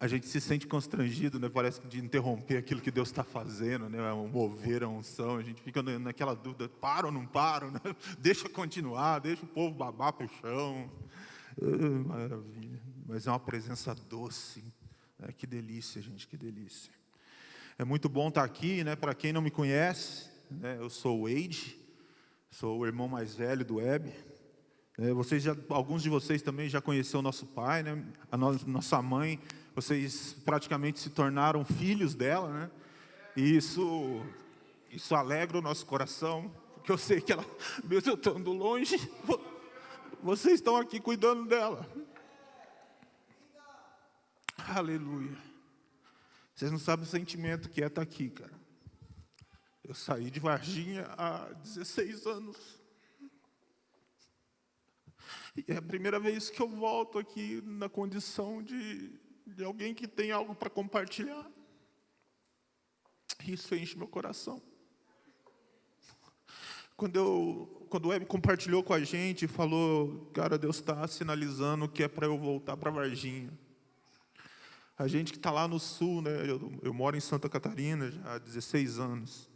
a gente se sente constrangido, né? Parece de interromper aquilo que Deus está fazendo, né? O mover, a unção. A gente fica naquela dúvida: paro ou não paro? Né? Deixa continuar, deixa o povo babar para o chão. Maravilha. Mas é uma presença doce. Né? Que delícia, gente, que delícia. É muito bom estar aqui, né? Para quem não me conhece, né? Eu sou o Wade, sou o irmão mais velho do Web. Alguns de vocês também já conheceram o nosso pai, né? Nossa mãe. Vocês praticamente se tornaram filhos dela, né? E isso alegra o nosso coração, porque eu sei que ela, mesmo eu estando longe, vocês estão aqui cuidando dela. Aleluia. Vocês não sabem o sentimento que é estar aqui, cara. Eu saí de Varginha há 16 anos. E é a primeira vez que eu volto aqui na condição de alguém que tem algo para compartilhar. Isso enche meu coração. Quando o Web compartilhou com a gente, falou: cara, Deus está sinalizando que é para eu voltar para Varginha. A gente que está lá no sul, né? Eu moro em Santa Catarina já há 16 anos.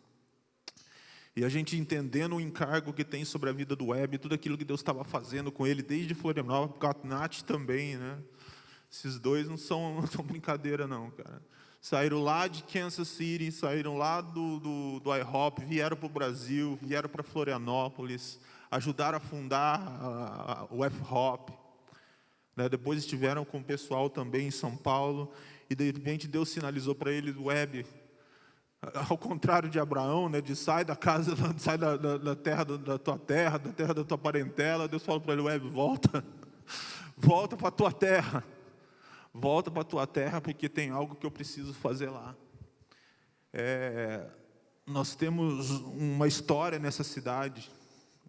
E a gente entendendo o encargo que tem sobre a vida do Web, tudo aquilo que Deus estava fazendo com ele, desde Florianópolis, com a Nath também, né? Esses dois não são brincadeira não, cara. Saíram lá de Kansas City, saíram lá do IHOP, vieram para o Brasil, vieram para Florianópolis, ajudaram a fundar o F-Hop. Né? Depois estiveram com o pessoal também em São Paulo, e de repente Deus sinalizou para eles: Web, ao contrário de Abraão, né, de sai da casa, sai da terra da tua terra, da terra da tua parentela. Deus falou para ele: Web, volta para a tua terra. Volta para a tua terra, porque tem algo que eu preciso fazer lá. Nós temos uma história nessa cidade.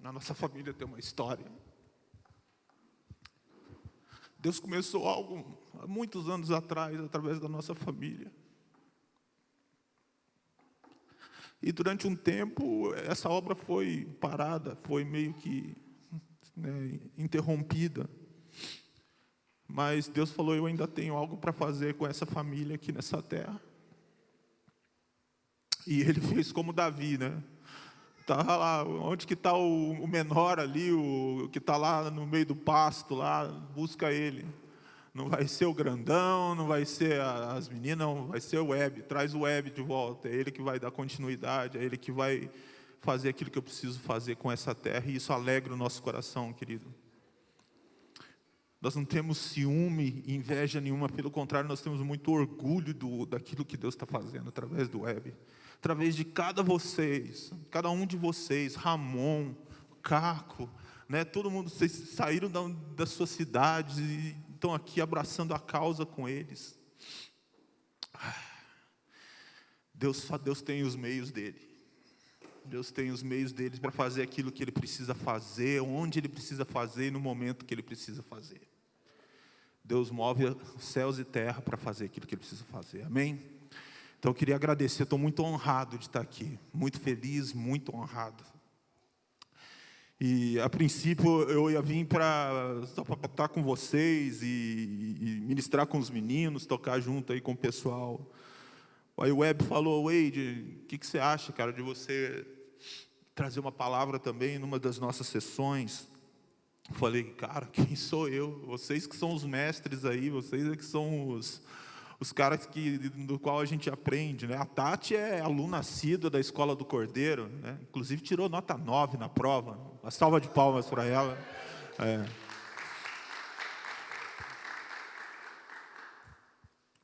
Na nossa família tem uma história. Deus começou algo há muitos anos atrás, através da nossa família. E durante um tempo, essa obra foi parada, foi meio que, né, interrompida. Mas Deus falou: eu ainda tenho algo para fazer com essa família aqui nessa terra. E Ele fez como Davi, né? Tá lá, onde que está o menor ali, o que está lá no meio do pasto, lá, busca ele. Não vai ser o grandão, não vai ser as meninas, não, vai ser o Web. Traz o Web de volta, é ele que vai dar continuidade, é ele que vai fazer aquilo que eu preciso fazer com essa terra. E isso alegra o nosso coração, querido. Nós não temos ciúme, inveja nenhuma, pelo contrário, nós temos muito orgulho daquilo que Deus está fazendo através do Web. Através de cada um de vocês, Ramon, Caco, né, todo mundo, vocês saíram das suas cidades e estão aqui abraçando a causa com eles. Deus tem os meios dele. Deus tem os meios dele para fazer aquilo que ele precisa fazer, onde ele precisa fazer e no momento que ele precisa fazer. Deus move céus e terra para fazer aquilo que ele precisa fazer. Amém? Então eu queria agradecer, estou muito honrado de estar aqui. Muito feliz, muito honrado. E a princípio eu ia vir para estar com vocês e ministrar com os meninos, tocar junto aí com o pessoal. Aí o Web falou: Wade, o que você acha, cara, de você trazer uma palavra também numa das nossas sessões? Eu falei: cara, quem sou eu? Vocês que são os mestres aí, vocês é que são os caras do qual a gente aprende, né? A Tati é aluna assídua da Escola do Cordeiro, né? Inclusive tirou nota 9 na prova. Uma salva de palmas para ela.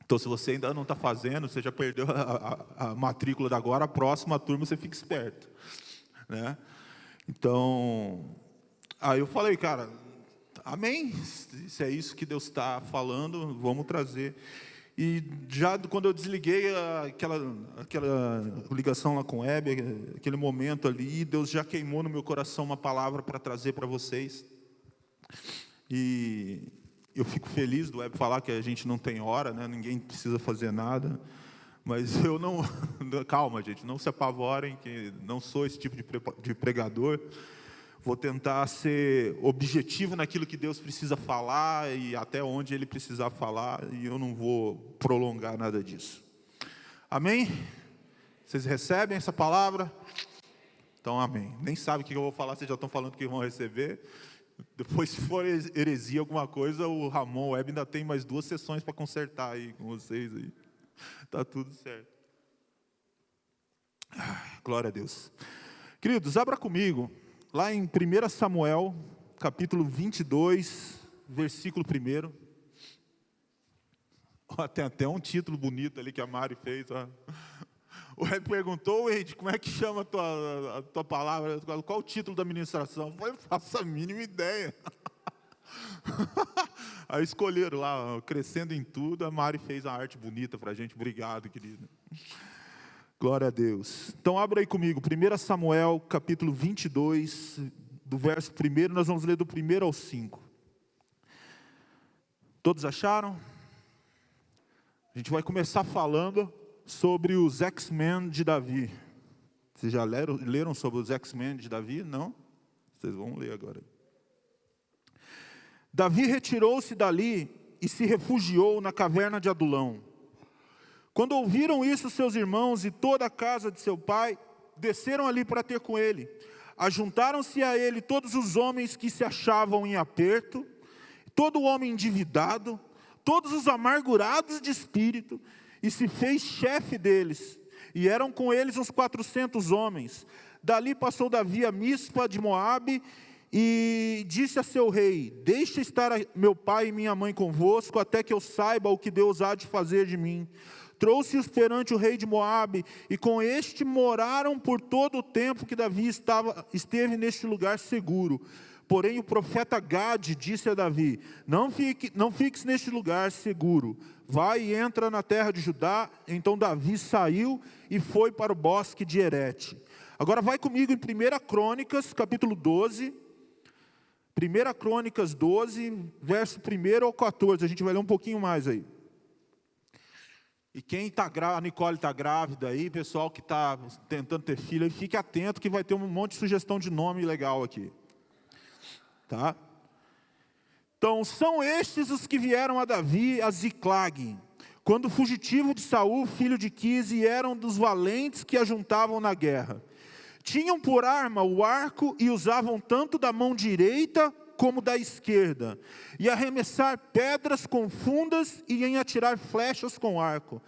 Então, se você ainda não está fazendo, você já perdeu a matrícula da agora, a próxima turma você fica esperto, né? Então, aí eu falei: cara, amém, se é isso que Deus está falando, vamos trazer. E já quando eu desliguei aquela ligação lá com o Web, aquele momento ali, Deus já queimou no meu coração uma palavra para trazer para vocês. E eu fico feliz do Web falar que a gente não tem hora, né? Ninguém precisa fazer nada. Mas eu não... Calma, gente, não se apavorem, que não sou esse tipo de pregador. Vou tentar ser objetivo naquilo que Deus precisa falar e até onde Ele precisar falar, e eu não vou prolongar nada disso. Amém? Vocês recebem essa palavra? Então, amém. Nem sabe o que eu vou falar, vocês já estão falando que vão receber. Depois, se for heresia alguma coisa, o Ramon Web ainda tem mais 2 sessões para consertar aí com vocês. Aí. Tá tudo certo. Glória a Deus. Queridos, abra comigo, lá em 1 Samuel, capítulo 22, versículo 1. Ó, tem até um título bonito ali que a Mari fez. Ó. O Web perguntou, Wade, como é que chama a tua palavra? Qual o título da ministração? Eu não faço a mínima ideia. Aí escolheram lá, ó, crescendo em tudo, a Mari fez uma arte bonita para a gente. Obrigado, querida. Glória a Deus. Então, abra aí comigo, 1 Samuel, capítulo 22, do verso 1, nós vamos ler do 1 ao 5. Todos acharam? A gente vai começar falando sobre os X-Men de Davi. Vocês já leram sobre os X-Men de Davi? Não? Vocês vão ler agora. Davi retirou-se dali e se refugiou na caverna de Adulão. Quando ouviram isso, seus irmãos e toda a casa de seu pai desceram ali para ter com ele. Ajuntaram-se a ele todos os homens que se achavam em aperto, todo homem endividado, todos os amargurados de espírito, e se fez chefe deles, e eram com eles uns 400 homens. Dali passou Davi a Mispa de Moabe, e disse a seu rei: deixa estar meu pai e minha mãe convosco, até que eu saiba o que Deus há de fazer de mim. Trouxe-os perante o rei de Moabe, e com este moraram por todo o tempo que Davi esteve neste lugar seguro. Porém o profeta Gade disse a Davi: não fiques neste lugar seguro, vai e entra na terra de Judá. Então Davi saiu e foi para o bosque de Herete. Agora vai comigo em 1 Crônicas, capítulo 12. 1 Crônicas 12, verso 1 ao 14, a gente vai ler um pouquinho mais aí. E quem está grávida, a Nicole está grávida aí, pessoal que está tentando ter filho, fique atento que vai ter um monte de sugestão de nome legal aqui. Tá? Então, são estes os que vieram a Davi a Ziclag, quando fugitivo de Saul, filho de Quise, eram dos valentes que ajuntavam na guerra. Tinham por arma o arco e usavam tanto da mão direita como da esquerda, e arremessar pedras com fundas e em atirar flechas com arco.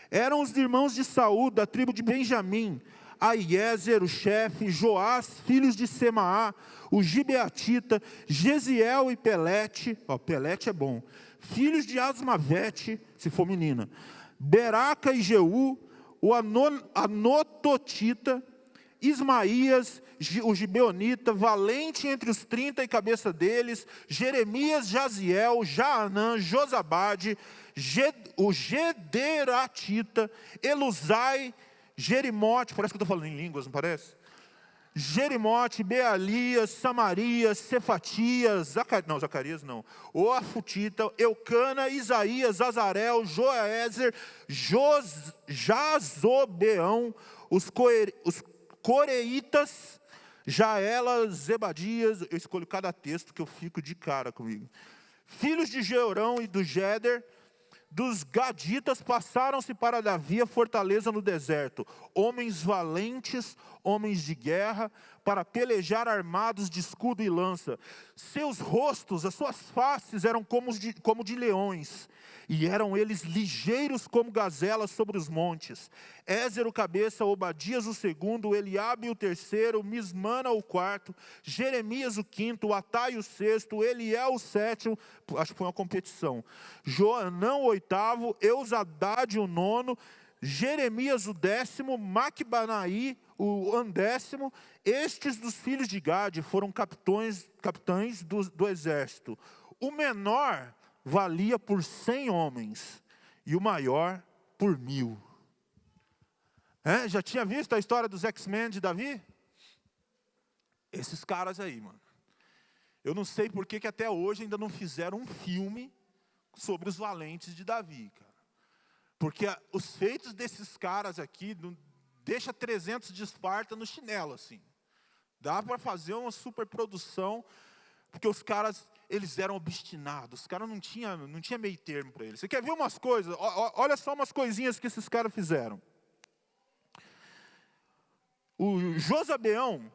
Eram os irmãos de Saul, da tribo de Benjamim, Aiezer, o chefe, Joás, filhos de Semaá, o Gibeatita, Gesiel e Pelete, Pelete é bom, filhos de Asmavete, se for menina, Beraca e Jeú, o Anototita, Ismaías, o Gibeonita, valente entre os 30 e cabeça deles, Jeremias, Jaziel, Jaanã, Josabade, o Gederatita, Eluzai, Jerimote, parece que eu estou falando em línguas, não parece? Jerimote, Bealias, Samarias, Cefatias, Zacarias não, Oafutita, Eucana, Isaías, Azarel, Joézer, Jazobeão, os Coreitas, Jaela, Zebadias, eu escolho cada texto que eu fico de cara comigo. Filhos de Jeorão e do Geder, dos Gaditas, passaram-se para Davi a fortaleza no deserto, homens valentes, homens de guerra, para pelejar armados de escudo e lança. Seus rostos, as suas faces eram como de leões, e eram eles ligeiros como gazelas sobre os montes. Ézer o cabeça, Obadias o segundo, Eliabe o terceiro, Mismana o quarto, Jeremias o quinto, Atai o sexto, Eliel o sétimo, acho que foi uma competição, Joanã o oitavo, Euzadade o nono, Jeremias o décimo, Macbanaí o undécimo. Estes dos filhos de Gade foram capitães do exército. O menor valia por 100 homens, e o maior por 1000. Já tinha visto a história dos X-Men de Davi? Esses caras aí, mano. Eu não sei por que até hoje ainda não fizeram um filme sobre os valentes de Davi, cara. Porque os feitos desses caras aqui deixa 300 de Esparta no chinelo, assim. Dá para fazer uma superprodução, porque os caras, eles eram obstinados. Os caras não tinha meio termo para eles. Você quer ver umas coisas? Olha só umas coisinhas que esses caras fizeram. O Josabeão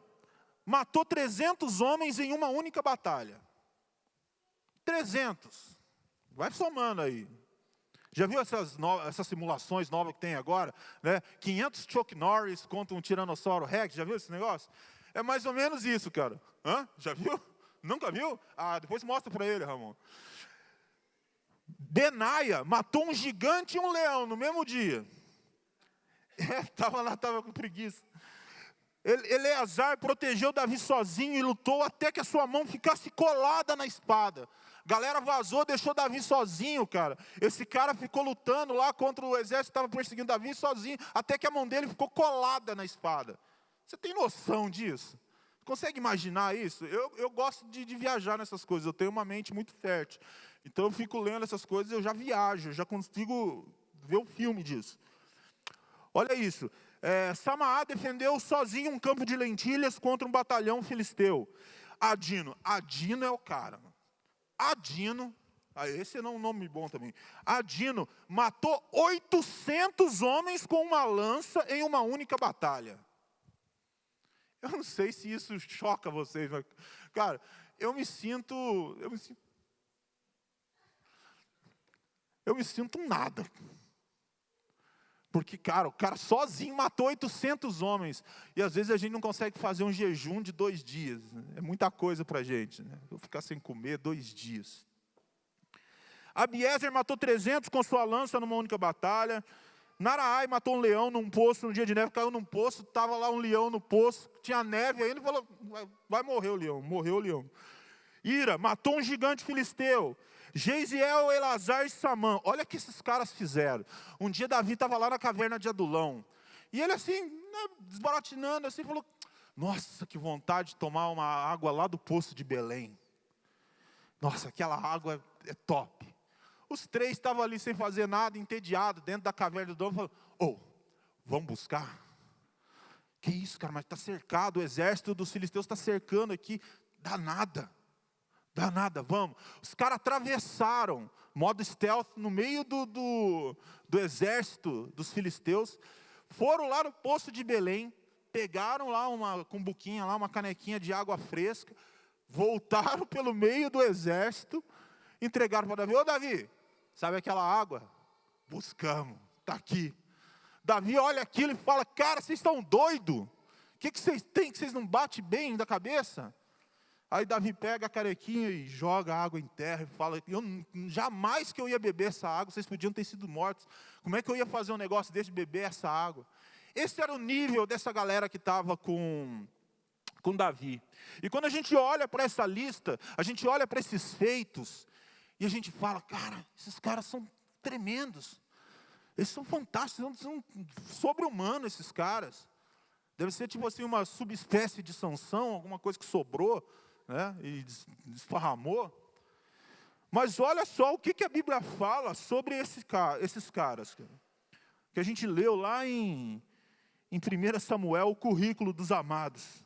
matou 300 homens em uma única batalha. 300. Vai somando aí. Já viu essas simulações novas que tem agora? Né? 500 Chuck Norris contra um Tiranossauro Rex. Já viu esse negócio? É mais ou menos isso, cara. Hã? Já viu? Nunca viu? Ah, depois mostra para ele, Ramon. Benaia matou um gigante e um leão no mesmo dia. Estava com preguiça. Eleazar protegeu Davi sozinho e lutou até que a sua mão ficasse colada na espada. Galera vazou, deixou Davi sozinho, cara. Esse cara ficou lutando lá contra o exército que estava perseguindo Davi sozinho, até que a mão dele ficou colada na espada. Você tem noção disso? Consegue imaginar isso? Eu gosto de viajar nessas coisas, eu tenho uma mente muito fértil. Então eu fico lendo essas coisas, eu já viajo, já consigo ver o filme disso. Olha isso. Samaá defendeu sozinho um campo de lentilhas contra um batalhão filisteu. Adino é o cara. Adino, esse é um nome bom também. Adino matou 800 homens com uma lança em uma única batalha. Eu não sei se isso choca vocês, mas, cara, eu me sinto nada. Porque, cara, o cara sozinho matou 800 homens. E às vezes a gente não consegue fazer um jejum de 2 dias. É muita coisa pra gente, né? Eu ficar sem comer 2 dias. Abiezer matou 300 com sua lança numa única batalha. Naraai matou um leão num poço, num dia de neve, caiu num poço, estava lá um leão no poço, tinha neve, aí ele falou, vai morrer o leão, morreu o leão. Ira matou um gigante filisteu. Geisiel, Elazar e Samã. Olha o que esses caras fizeram. Um dia Davi estava lá na caverna de Adulão. E ele assim, né, desbaratinando, assim, falou, nossa, que vontade de tomar uma água lá do poço de Belém. Nossa, aquela água é top. Os 3 estavam ali sem fazer nada, entediados, dentro da caverna do Adulão. Falaram, vamos buscar? Que isso, cara, mas está cercado, o exército dos filisteus está cercando aqui. Dá nada, vamos. Os caras atravessaram, modo stealth, no meio do exército dos filisteus. Foram lá no poço de Belém, pegaram lá uma cumbuquinha, lá, uma canequinha de água fresca, voltaram pelo meio do exército, entregaram para Davi. Ô Davi, sabe aquela água? Buscamos, está aqui. Davi olha aquilo e fala, cara, vocês estão doidos? O que vocês têm, que vocês não batem bem da cabeça? Aí Davi pega a canequinha e joga a água em terra e fala, jamais que eu ia beber essa água, vocês podiam ter sido mortos. Como é que eu ia fazer um negócio desse de beber essa água? Esse era o nível dessa galera que estava com Davi. E quando a gente olha para essa lista, a gente olha para esses feitos, e a gente fala, cara, esses caras são tremendos. Eles são fantásticos, são sobre-humanos esses caras. Deve ser tipo assim uma subespécie de Sansão, alguma coisa que sobrou, né, e desparramou. Mas olha só o que a Bíblia fala sobre esses caras. Que a gente leu lá em 1 Samuel, o currículo dos amados.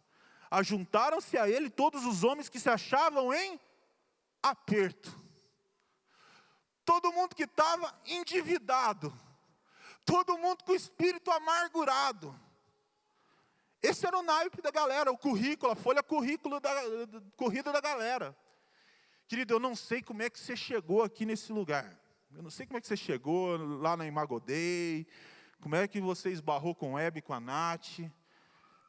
Ajuntaram-se a ele todos os homens que se achavam em aperto. Todo mundo que estava endividado. Todo mundo com o espírito amargurado. Esse era o naipe da galera, o currículo, a folha corrida da galera. Querido, eu não sei como é que você chegou aqui nesse lugar. Eu não sei como é que você chegou lá na Imagodei, como é que você esbarrou com o Hebe, com a Nath.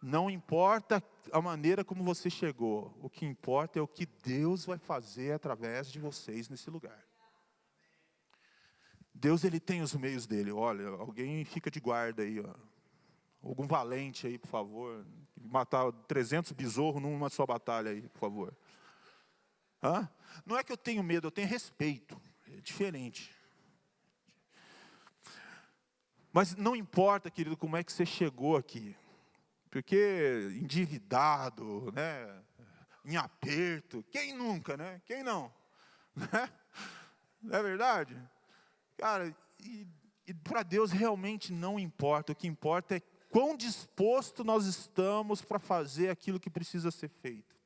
Não importa a maneira como você chegou. O que importa é o que Deus vai fazer através de vocês nesse lugar. Deus, Ele tem os meios dele. Olha, alguém fica de guarda aí, ó. Algum valente aí, por favor. Matar 300 besouros numa só batalha aí, por favor. Hã? Não é que eu tenho medo, eu tenho respeito. É diferente. Mas não importa, querido, como é que você chegou aqui. Porque endividado, né? Em aperto. Quem nunca, né? Quem não? Não é verdade? Cara, e para Deus realmente não importa. O que importa é quão disposto nós estamos para fazer aquilo que precisa ser feito.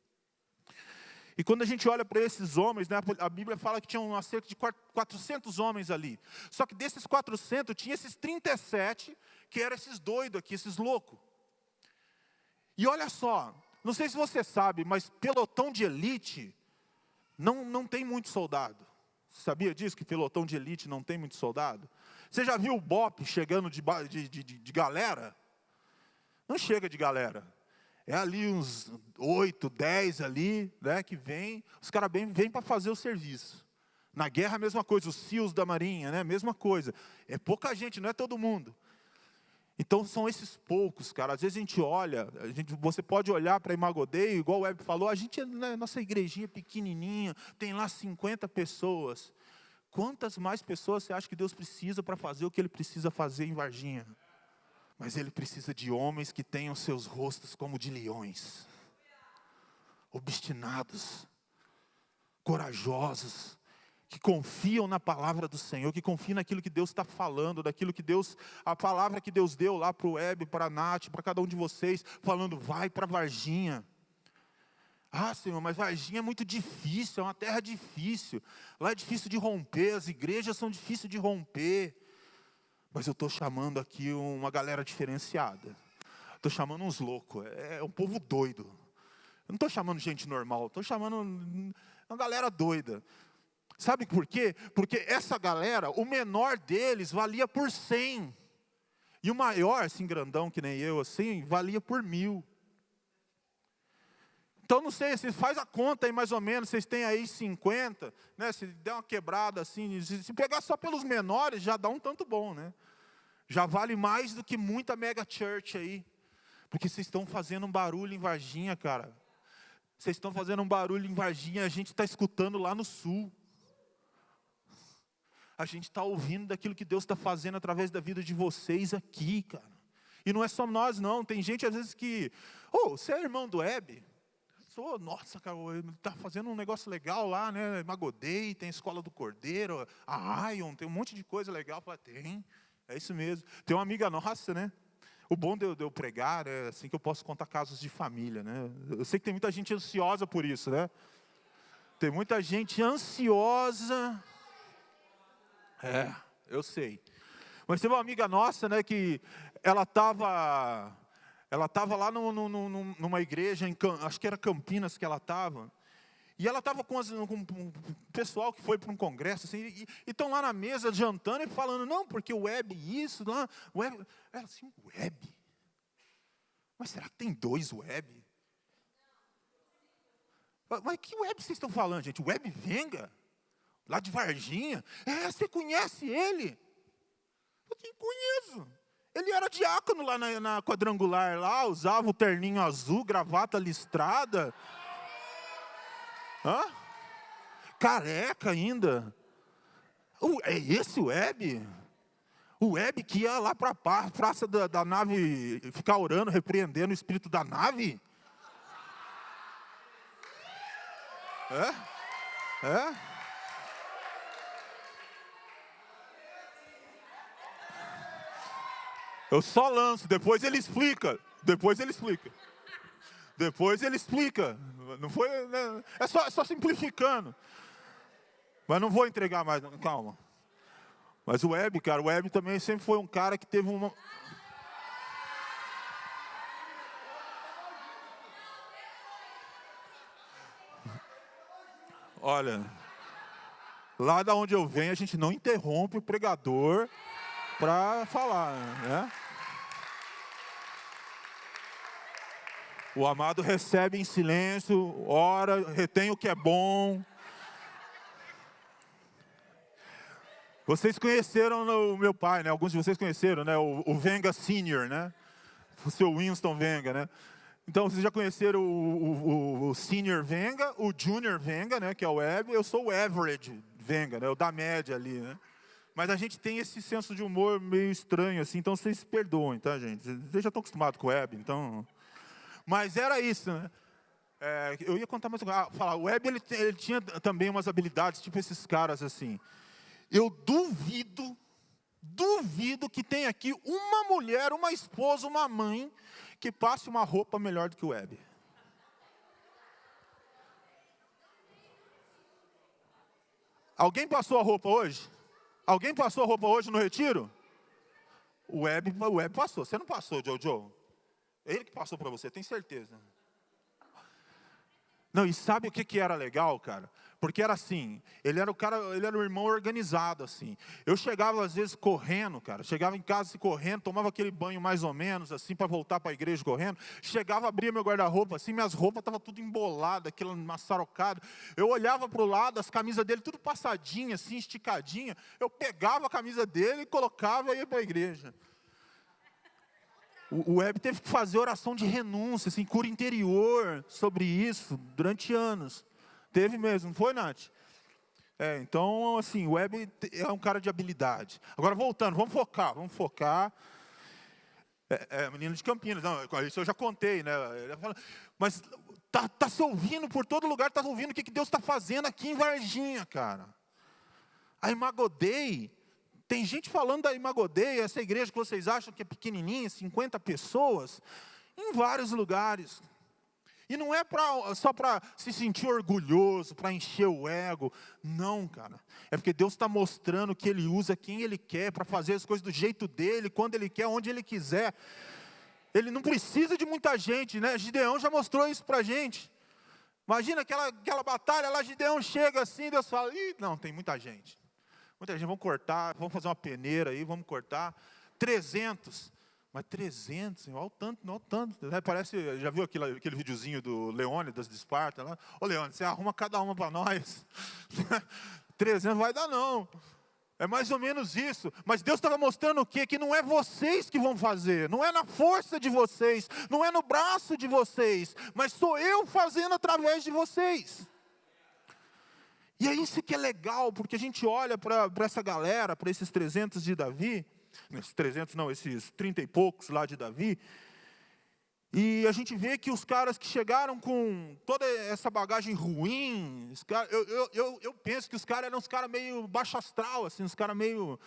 E quando a gente olha para esses homens, né, a Bíblia fala que tinham cerca de 400 homens ali. Só que desses 400, tinha esses 37, que eram esses doidos aqui, esses loucos. E olha só, não sei se você sabe, mas pelotão de elite não tem muito soldado. Você sabia disso, que pelotão de elite não tem muito soldado? Você já viu o BOPE chegando de galera? Não chega de galera. É ali uns 8, 10 ali, né, que vem. Os caras vêm para fazer o serviço. Na guerra a mesma coisa, os SEALs da Marinha, né, mesma coisa. É pouca gente, não é todo mundo. Então são esses poucos, cara. Às vezes a gente olha, você pode olhar para Imagodeio, igual o Web falou, a gente, nossa igrejinha pequenininha, tem lá 50 pessoas. Quantas mais pessoas você acha que Deus precisa para fazer o que Ele precisa fazer em Varginha? Mas Ele precisa de homens que tenham seus rostos como de leões, obstinados, corajosos, que confiam na palavra do Senhor, que confiam naquilo que Deus está falando, daquilo que a palavra que Deus deu lá para o Web, para a Nath, para cada um de vocês, falando, vai para Varginha. Ah, Senhor, mas Varginha é muito difícil, é uma terra difícil, lá é difícil de romper, as igrejas são difíceis de romper. Mas eu estou chamando aqui uma galera diferenciada. Estou chamando uns loucos. É um povo doido. Eu não estou chamando gente normal. Estou chamando uma galera doida. Sabe por quê? Porque essa galera, o menor deles valia por 100. E o maior, assim, grandão que nem eu, assim, valia por 1000. Então, não sei, vocês faz a conta aí mais ou menos, vocês têm aí 50, né? Se der uma quebrada assim, se pegar só pelos menores, já dá um tanto bom, né? Já vale mais do que muita mega church aí. Porque vocês estão fazendo um barulho em Varginha, cara. Vocês estão fazendo um barulho em Varginha, a gente está escutando lá no sul. A gente está ouvindo daquilo que Deus está fazendo através da vida de vocês aqui, cara. E não é só nós, não. Tem gente às vezes que... você é irmão do Web? Nossa, cara, ele está fazendo um negócio legal lá, né? Magodei, tem a Escola do Cordeiro, a Ion, tem um monte de coisa legal. Tem, é isso mesmo. Tem uma amiga nossa, né? O bom de eu pregar é assim que eu posso contar casos de família, né? Eu sei que tem muita gente ansiosa por isso, né? Tem muita gente ansiosa. Eu sei. Mas teve uma amiga nossa, né, que ela estava lá numa igreja, acho que era Campinas que ela estava. E ela estava com um pessoal que foi para um congresso, assim, e estão lá na mesa jantando e falando, não, porque o Web isso, lá, o Web. Ela assim, Web? Mas será que tem 2 Web? Mas que Web vocês estão falando, gente? Web Venga? Lá de Varginha? Você conhece ele? Eu nem conheço. Ele era diácono lá na quadrangular, lá, usava o terninho azul, gravata listrada. Careca ainda. É esse o Web? O Web que ia lá para a praça da nave, ficar orando, repreendendo o espírito da nave? Eu só lanço, depois ele explica. Não foi, né? É só simplificando. Mas não vou entregar mais, calma. Mas o Web, cara, o Web também sempre foi um cara que teve uma... Olha, lá da onde eu venho, a gente não interrompe o pregador para falar, né? O amado recebe em silêncio, ora, retém o que é bom. Vocês conheceram o meu pai, né? Alguns de vocês conheceram, né? O Venga Senior, né? O seu Winston Venga, né? Então, vocês já conheceram o Senior Venga, o Junior Venga, né? Que é o Web. Eu sou o Average Venga, né? O da média ali, né? Mas a gente tem esse senso de humor meio estranho, assim. Então, vocês se perdoem, tá, gente? Vocês já estão acostumados com o Web, então... Mas era isso, né? Eu ia contar mais uma coisa. Falar, o Web, ele tinha também umas habilidades, tipo esses caras, assim... Eu duvido duvido que tenha aqui uma mulher, uma esposa, uma mãe, que passe uma roupa melhor do que o Web. Alguém passou a roupa hoje? Alguém passou a roupa hoje no retiro? O Web passou. Você não passou, Jojo? Ele que passou para você, tem certeza. Não, e sabe o que era legal, cara? Porque era assim, ele era o irmão organizado, assim. Eu chegava às vezes correndo, cara. Chegava em casa assim, correndo, tomava aquele banho mais ou menos, assim, para voltar para a igreja correndo. Chegava, abria meu guarda-roupa, assim, minhas roupas estavam tudo emboladas, aquilo maçarocado. Eu olhava para o lado, as camisas dele tudo passadinha, assim, esticadinha. Eu pegava a camisa dele e colocava e ia para a igreja. O Web teve que fazer oração de renúncia, assim, cura interior sobre isso, durante anos. Teve mesmo, não foi, Nath? Então, assim, o Web é um cara de habilidade. Agora, voltando, vamos focar. Menino de Campinas, não, isso eu já contei, né? Mas tá se ouvindo por todo lugar, tá ouvindo o que Deus está fazendo aqui em Varginha, cara. A Imagodei. Tem gente falando da Imagodei, essa igreja que vocês acham que é pequenininha, 50 pessoas, em vários lugares. E não é só para se sentir orgulhoso, para encher o ego. Não, cara. É porque Deus está mostrando que Ele usa quem Ele quer, para fazer as coisas do jeito dEle, quando Ele quer, onde Ele quiser. Ele não precisa de muita gente, né? Gideão já mostrou isso para a gente. Imagina aquela batalha lá, Gideão chega assim, Deus fala, não, tem muita gente. Muita gente, vamos cortar, vamos fazer uma peneira aí, vamos cortar. 300. Mas 300, olha o tanto. Né? Parece, já viu aquele videozinho do Leônidas de Esparta? Lá? Ô Leônidas, você arruma cada uma para nós. 300 vai dar não. É mais ou menos isso. Mas Deus estava mostrando o quê? Que não é vocês que vão fazer. Não é na força de vocês. Não é no braço de vocês. Mas sou eu fazendo através de vocês. E é isso que é legal, porque a gente olha para essa galera, para esses 300 de Davi, esses 30 e poucos lá de Davi, e a gente vê que os caras que chegaram com toda essa bagagem ruim, eu penso que os caras eram uns caras meio baixo astral, assim, uns caras meio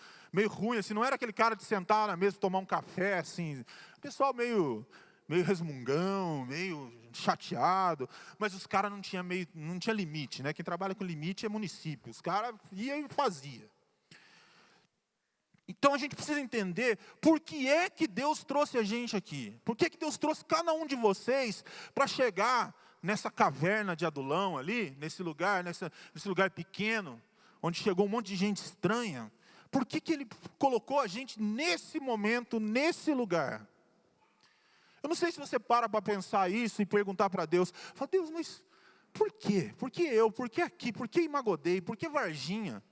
ruins, assim, não era aquele cara de sentar na mesa e tomar um café, assim, pessoal meio resmungão, meio chateado, mas os caras não tinha limite, né? Quem trabalha com limite é município, os caras iam e faziam. Então a gente precisa entender por que é que Deus trouxe a gente aqui, por que é que Deus trouxe cada um de vocês para chegar nessa caverna de Adulão ali, nesse lugar pequeno, onde chegou um monte de gente estranha, por que que Ele colocou a gente nesse momento, nesse lugar? Eu não sei se você para pensar isso e perguntar para Deus, fala, Deus, mas por quê? Por que eu? Por que aqui? Por que Imagodei? Por que Varginha?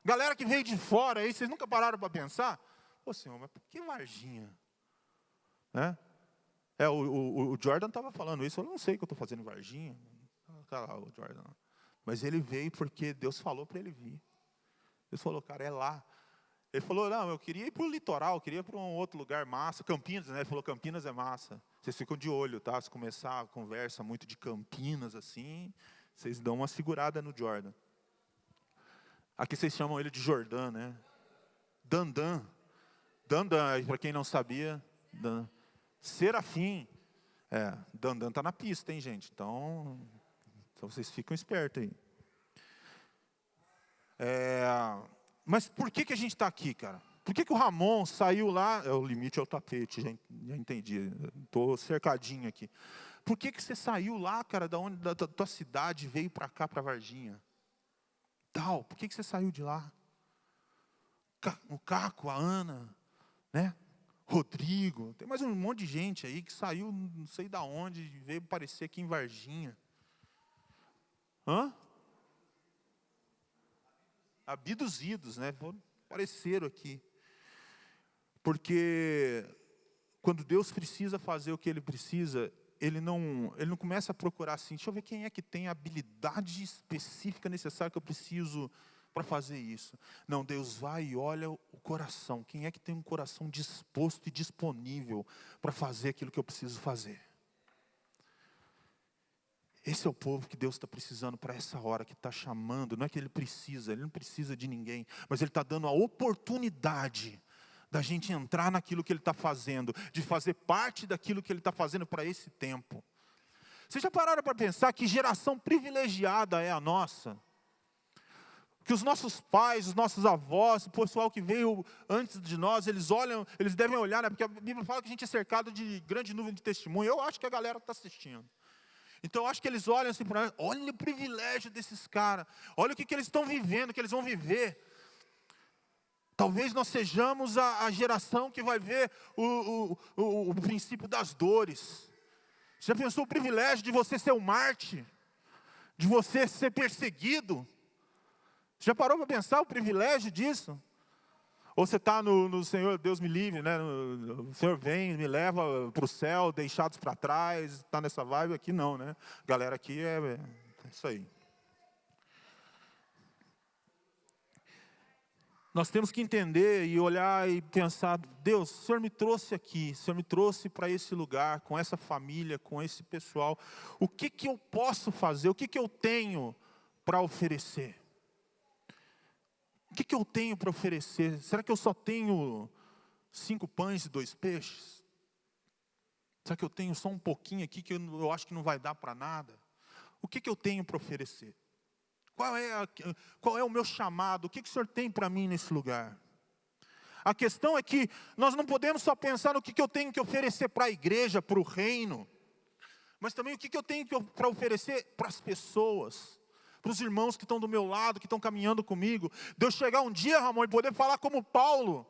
Galera que veio de fora aí, vocês nunca pararam para pensar? Ô Senhor, mas por que Varginha? Né? O Jordan estava falando isso, eu não sei o que eu estou fazendo em Varginha. Tá lá o Jordan. Mas ele veio porque Deus falou para ele vir. Deus falou, cara, é lá. Ele falou, não, eu queria ir para o litoral, eu queria ir para um outro lugar massa. Campinas, né? Ele falou, Campinas é massa. Vocês ficam de olho, tá? Se começar a conversa muito de Campinas, assim, vocês dão uma segurada no Jordan. Aqui vocês chamam ele de Jordã, né? Dandan, para quem não sabia, Serafim. Dandan está na pista, hein, gente? Então vocês ficam espertos aí. Mas por que a gente está aqui, cara? Por que o Ramon saiu lá? O limite é o tapete, já entendi. Estou cercadinho aqui. Por que você saiu lá, cara, da tua cidade, veio para cá, para Varginha? Por que você saiu de lá? O Caco, a Ana, né? Rodrigo, tem mais um monte de gente aí que saiu, não sei de onde, veio aparecer aqui em Varginha. Abduzidos, né? Apareceram aqui. Porque quando Deus precisa fazer o que Ele precisa, Ele não começa a procurar assim, deixa eu ver quem é que tem a habilidade específica necessária que eu preciso para fazer isso. Não, Deus vai e olha o coração. Quem é que tem um coração disposto e disponível para fazer aquilo que eu preciso fazer? Esse é o povo que Deus está precisando para essa hora, que está chamando. Não é que Ele não precisa de ninguém, mas Ele está dando a oportunidade da gente entrar naquilo que Ele está fazendo, de fazer parte daquilo que Ele está fazendo para esse tempo. Vocês já pararam para pensar que geração privilegiada é a nossa? Que os nossos pais, os nossos avós, o pessoal que veio antes de nós, eles devem olhar, né? Porque a Bíblia fala que a gente é cercado de grande nuvem de testemunho. Eu acho que a galera está assistindo. Então eu acho que eles olham assim para nós, olha o privilégio desses caras, olha o que eles estão vivendo, o que eles vão viver. Talvez nós sejamos a geração que vai ver o princípio das dores. Já pensou o privilégio de você ser um mártir? De você ser perseguido? Já parou para pensar o privilégio disso? Ou você está no Senhor, Deus me livre, né? O Senhor vem, me leva para o céu, deixados para trás, está nessa vibe aqui não, né? Galera aqui é isso aí. Nós temos que entender e olhar e pensar, Deus, o Senhor me trouxe aqui, o Senhor me trouxe para esse lugar, com essa família, com esse pessoal. O que eu posso fazer? O que eu tenho para oferecer? O que eu tenho para oferecer? Será que eu só tenho 5 pães e 2 peixes? Será que eu tenho só um pouquinho aqui que eu acho que não vai dar para nada? O que eu tenho para oferecer? Qual é o meu chamado? O que o Senhor tem para mim nesse lugar? A questão é que nós não podemos só pensar no que eu tenho que oferecer para a igreja, para o reino, mas também o que eu tenho para oferecer para as pessoas, para os irmãos que estão do meu lado, que estão caminhando comigo. De eu chegar um dia, Ramon, e poder falar como Paulo,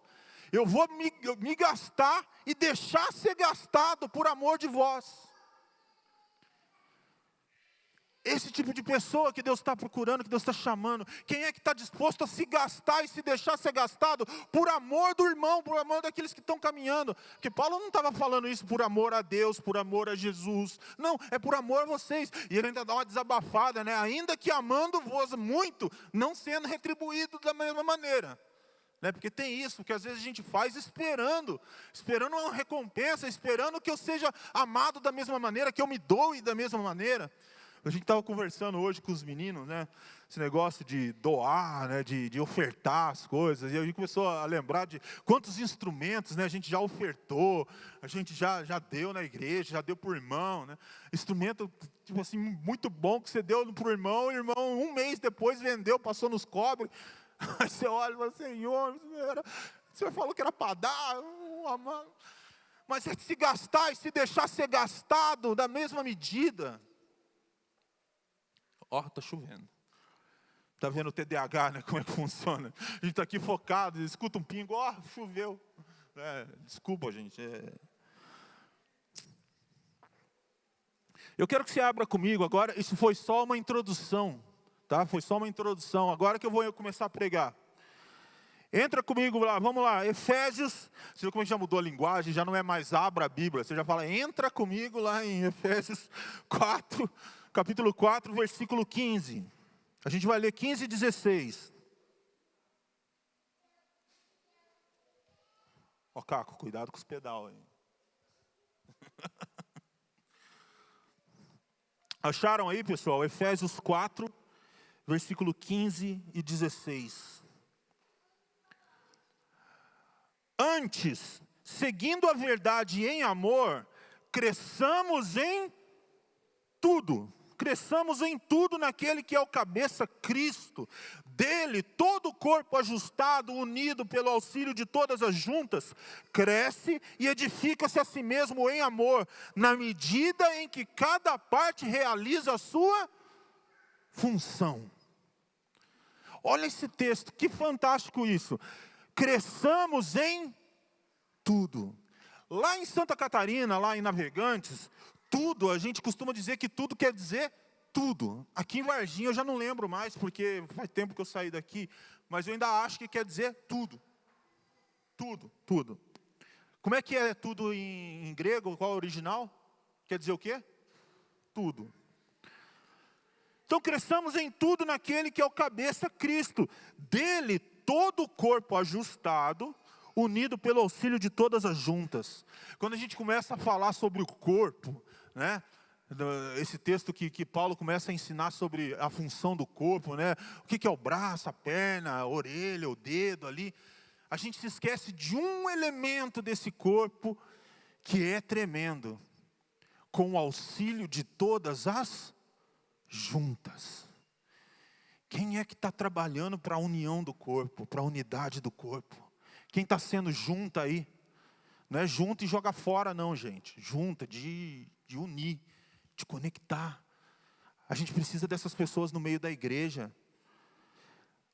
eu vou me gastar e deixar ser gastado por amor de vós. Esse tipo de pessoa que Deus está procurando, que Deus está chamando. Quem é que está disposto a se gastar e se deixar ser gastado por amor do irmão, por amor daqueles que estão caminhando? Porque Paulo não estava falando isso por amor a Deus, por amor a Jesus. Não, é por amor a vocês. E ele ainda dá uma desabafada, né? Ainda que amando-vos muito, não sendo retribuído da mesma maneira. Né? Porque tem isso, que às vezes a gente faz esperando uma recompensa, esperando que eu seja amado da mesma maneira, que eu me doe da mesma maneira. A gente estava conversando hoje com os meninos, né? Esse negócio de doar, né? De ofertar as coisas. E a gente começou a lembrar de quantos instrumentos, né? A gente já ofertou, a gente já deu na igreja, já deu para o irmão, né? Instrumento, tipo assim, muito bom que você deu para o irmão 1 mês depois vendeu, passou nos cobre. Aí você olha e fala, Senhor, o Senhor falou que era para dar, mas é se gastar e se deixar ser gastado da mesma medida. Está chovendo. Está vendo o TDAH, né? Como é que funciona? A gente está aqui focado, escuta um pingo, choveu. Desculpa, gente. Eu quero que você abra comigo agora, isso foi só uma introdução, tá? Foi só uma introdução, agora que eu vou começar a pregar. Entra comigo lá, vamos lá, Efésios, você viu como já mudou a linguagem, já não é mais abra a Bíblia, você já fala, entra comigo lá em Efésios 4, capítulo 4, versículo 15. A gente vai ler 15 e 16. Ó, Caco, cuidado com os pedal aí. Acharam aí, pessoal? Efésios 4, versículo 15 e 16. Antes, seguindo a verdade em amor, cresçamos em tudo. Cresçamos em tudo naquele que é o cabeça, Cristo. Dele, todo o corpo ajustado, unido pelo auxílio de todas as juntas, cresce e edifica-se a si mesmo em amor, na medida em que cada parte realiza a sua função. Olha esse texto, que fantástico isso. Cresçamos em tudo. Lá em Santa Catarina, lá em Navegantes, tudo, a gente costuma dizer que tudo quer dizer tudo. Aqui em Varginha eu já não lembro mais, porque faz tempo que eu saí daqui, mas eu ainda acho que quer dizer tudo. Tudo, tudo. Como é que é tudo em grego? Qual é o original? Quer dizer o quê? Tudo. Então cresçamos em tudo naquele que é o cabeça, Cristo. Dele todo o corpo ajustado, unido pelo auxílio de todas as juntas. Quando a gente começa a falar sobre o corpo, né? Esse texto que Paulo começa a ensinar sobre a função do corpo, né? O que é o braço, a perna, a orelha, o dedo ali. a gente se esquece de um elemento desse corpo que é tremendo. Com o auxílio de todas as juntas. Quem é que está trabalhando para a união do corpo, para a unidade do corpo? Quem está sendo junta aí? Não é junta e joga fora não, gente. Junta, de unir, de conectar. A gente precisa dessas pessoas no meio da igreja.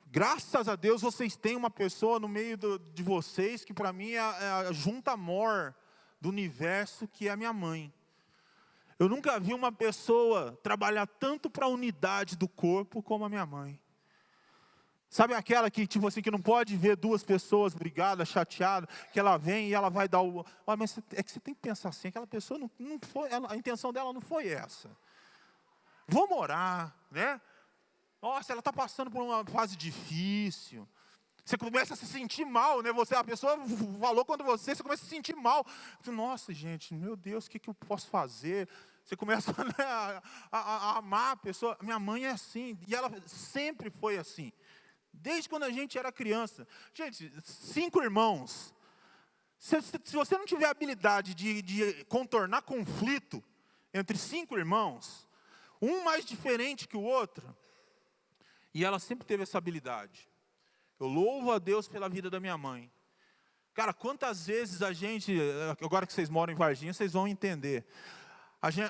Graças a Deus vocês têm uma pessoa no meio de vocês que para mim é a junta mor do universo, que é a minha mãe. Eu nunca vi uma pessoa trabalhar tanto para a unidade do corpo como a minha mãe. Sabe aquela que, tipo assim, que não pode ver duas pessoas brigadas, chateadas, que ela vem e ela vai dar o... Ah, mas é que você tem que pensar assim, aquela pessoa não foi, a intenção dela não foi essa. Vamos orar, né? Nossa, ela está passando por uma fase difícil. Você começa a se sentir mal, né? A pessoa falou contra você, você começa a se sentir mal. Nossa, gente, meu Deus, o que eu posso fazer? Você começa, né, a amar a pessoa. Minha mãe é assim, e ela sempre foi assim. Desde quando a gente era criança. Gente, 5 irmãos. Se você não tiver a habilidade de contornar conflito entre 5 irmãos, um mais diferente que o outro, e ela sempre teve essa habilidade. Eu louvo a Deus pela vida da minha mãe. Cara, quantas vezes a gente, agora que vocês moram em Varginha, vocês vão entender.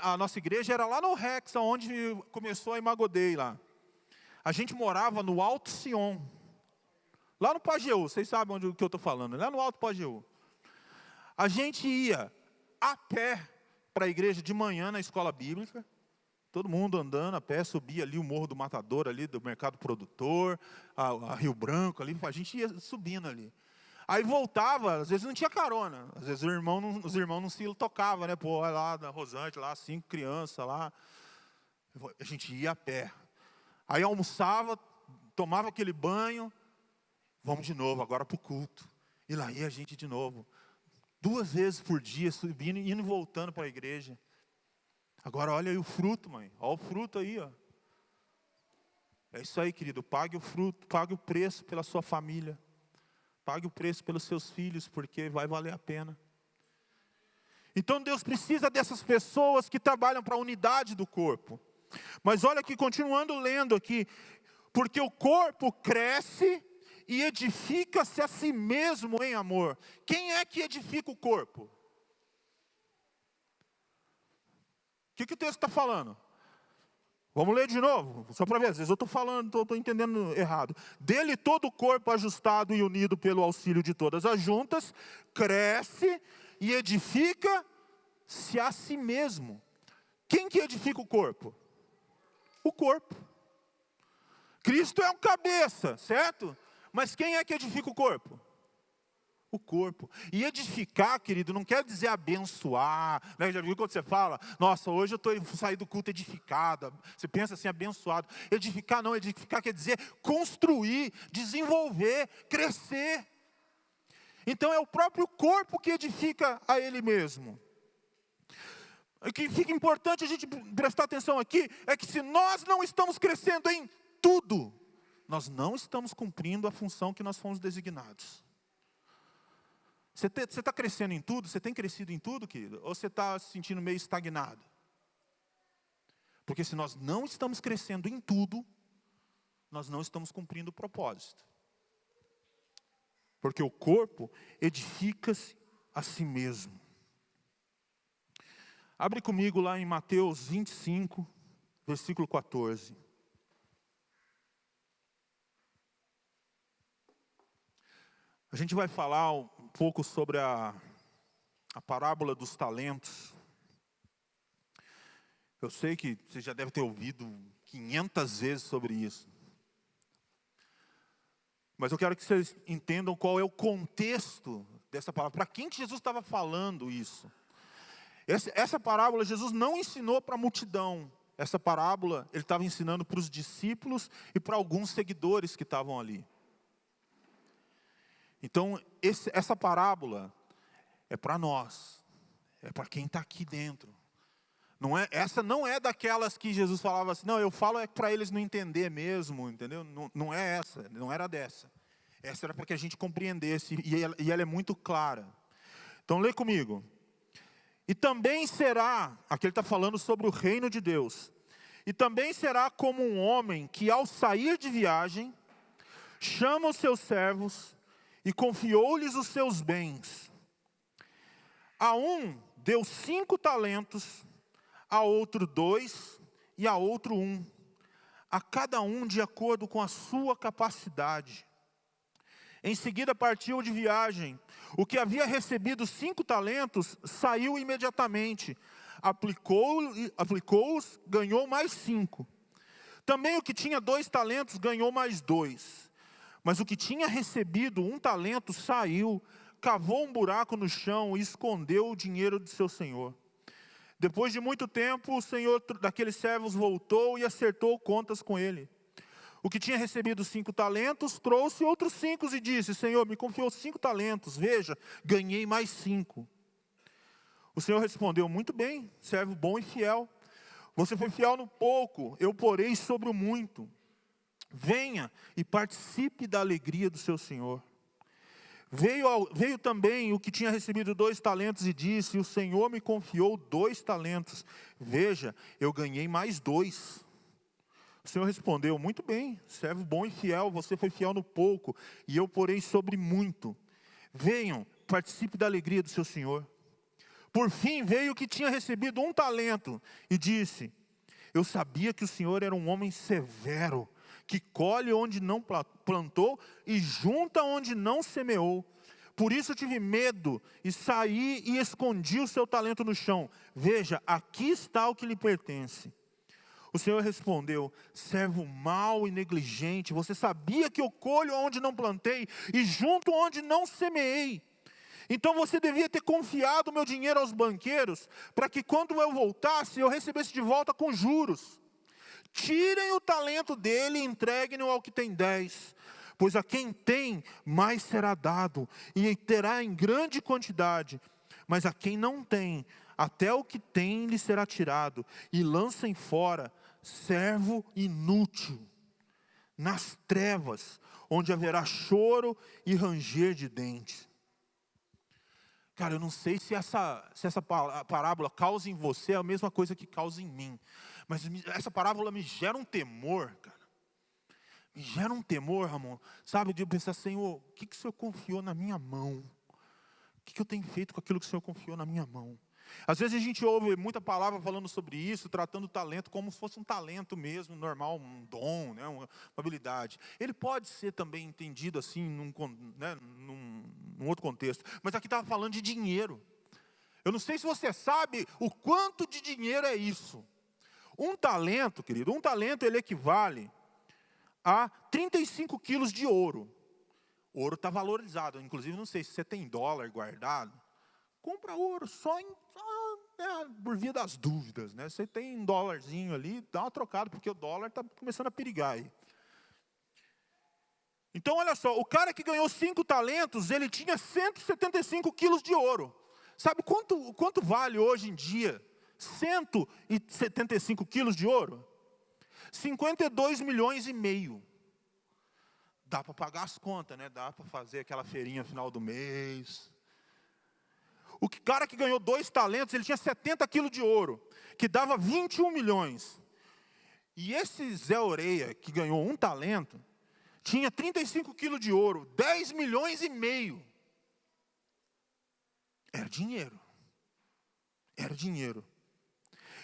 A nossa igreja era lá no Rex, onde começou a Imagodei lá. A gente morava no Alto Sion. Lá no Pajeú, vocês sabem onde que eu estou falando, lá no Alto Pajeú. A gente ia a pé para a igreja de manhã na escola bíblica. Todo mundo andando a pé, subia ali o Morro do Matador, ali do Mercado Produtor, a Rio Branco, ali, a gente ia subindo ali. Aí voltava, às vezes não tinha carona, às vezes os irmãos não se tocavam, né? Pô, lá da Rosante, lá 5 crianças lá. A gente ia a pé. Aí almoçava, tomava aquele banho, vamos de novo, agora para o culto. E lá ia a gente de novo. 2 vezes por dia, subindo, indo e voltando para a igreja. Agora olha aí o fruto, mãe. Olha o fruto aí, ó. É isso aí, querido. Pague o fruto, pague o preço pela sua família. Pague o preço pelos seus filhos, porque vai valer a pena. Então Deus precisa dessas pessoas que trabalham para a unidade do corpo. Mas olha aqui, continuando lendo aqui. Porque o corpo cresce e edifica-se a si mesmo em amor. Quem é que edifica o corpo? O que o texto está falando? Vamos ler de novo, só para ver, às vezes eu estou falando, estou entendendo errado. Dele todo o corpo ajustado e unido pelo auxílio de todas as juntas, cresce e edifica-se a si mesmo. Quem que edifica o corpo? O corpo. Cristo é um cabeça, certo? Mas quem é que edifica o corpo? O corpo. E edificar, querido, não quer dizer abençoar. Né? Já viu quando você fala, nossa, hoje eu saí do culto edificado. Você pensa assim, abençoado. Edificar não, edificar quer dizer construir, desenvolver, crescer. Então é o próprio corpo que edifica a ele mesmo. O que fica importante a gente prestar atenção aqui, é que se nós não estamos crescendo em tudo, nós não estamos cumprindo a função que nós fomos designados. Você está crescendo em tudo? Você tem crescido em tudo, querido? Ou você está se sentindo meio estagnado? Porque se nós não estamos crescendo em tudo, nós não estamos cumprindo o propósito. Porque o corpo edifica-se a si mesmo. Abre comigo lá em Mateus 25, versículo 14. A gente vai falar um pouco sobre a parábola dos talentos. Eu sei que você já deve ter ouvido 500 vezes sobre isso. Mas eu quero que vocês entendam qual é o contexto dessa parábola. Para quem que Jesus estava falando isso? Essa parábola Jesus não ensinou para a multidão. Essa parábola ele estava ensinando para os discípulos e para alguns seguidores que estavam ali. Então, essa parábola é para nós, é para quem está aqui dentro. Essa não é daquelas que Jesus falava assim, não, eu falo é para eles não entender mesmo, entendeu? Não é essa, não era dessa. Essa era para que a gente compreendesse, e ela é muito clara. Então lê comigo. E também será, aqui ele está falando sobre o reino de Deus. E também será como um homem que ao sair de viagem, chama os seus servos e confiou-lhes os seus bens. A um deu 5 talentos, a outro 2 e a outro 1. A cada um de acordo com a sua capacidade. Em seguida partiu de viagem. O que havia recebido 5 talentos, saiu imediatamente. Aplicou-os, ganhou mais 5. Também o que tinha 2 talentos, ganhou mais 2. Mas o que tinha recebido 1 talento, saiu, cavou um buraco no chão e escondeu o dinheiro de seu senhor. Depois de muito tempo, o senhor daqueles servos voltou e acertou contas com ele. O que tinha recebido 5 talentos, trouxe outros 5 e disse: Senhor, me confiou 5 talentos, veja, ganhei mais 5. O Senhor respondeu: muito bem, servo bom e fiel. Você foi fiel no pouco, eu porei sobre o muito. Venha e participe da alegria do seu Senhor. Veio também o que tinha recebido 2 talentos e disse: o Senhor me confiou 2 talentos. Veja, eu ganhei mais 2. O Senhor respondeu: muito bem, servo bom e fiel, você foi fiel no pouco, e eu porei sobre muito. Venham, participe da alegria do seu Senhor. Por fim veio o que tinha recebido 1 talento, e disse: eu sabia que o Senhor era um homem severo, que colhe onde não plantou, e junta onde não semeou. Por isso tive medo, e saí e escondi o seu talento no chão. Veja, aqui está o que lhe pertence. O Senhor respondeu: servo mau e negligente, você sabia que eu colho onde não plantei e junto onde não semeei. Então você devia ter confiado o meu dinheiro aos banqueiros, para que quando eu voltasse, eu recebesse de volta com juros. Tirem o talento dele e entreguem-no ao que tem 10. Pois a quem tem, mais será dado, e terá em grande quantidade. Mas a quem não tem, até o que tem lhe será tirado. E lancem fora, servo inútil, nas trevas, onde haverá choro e ranger de dentes. Cara, eu não sei se essa parábola causa em você a mesma coisa que causa em mim. Mas essa parábola me gera um temor, cara. Me gera um temor, Ramon. Sabe, de eu pensar: Senhor, o que o Senhor confiou na minha mão? O que eu tenho feito com aquilo que o Senhor confiou na minha mão? Às vezes a gente ouve muita palavra falando sobre isso, tratando o talento como se fosse um talento mesmo, normal, um dom, né, uma habilidade. Ele pode ser também entendido assim, num outro contexto. Mas aqui estava falando de dinheiro. Eu não sei se você sabe o quanto de dinheiro é isso. Um talento, querido, ele equivale a 35 quilos de ouro. O ouro está valorizado. Inclusive, não sei se você tem dólar guardado. Compra ouro só por via das dúvidas, né? Você tem um dólarzinho ali, dá uma trocada, porque o dólar está começando a perigar aí. Então, olha só, o cara que ganhou 5 talentos, ele tinha 175 quilos de ouro. Sabe quanto vale hoje em dia 175 quilos de ouro? 52 milhões e meio. Dá para pagar as contas, né? Dá para fazer aquela feirinha final do mês. O cara que ganhou 2 talentos, ele tinha 70 quilos de ouro, que dava 21 milhões. E esse Zé Oreia, que ganhou 1 talento, tinha 35 quilos de ouro, 10 milhões e meio. Era dinheiro. Era dinheiro.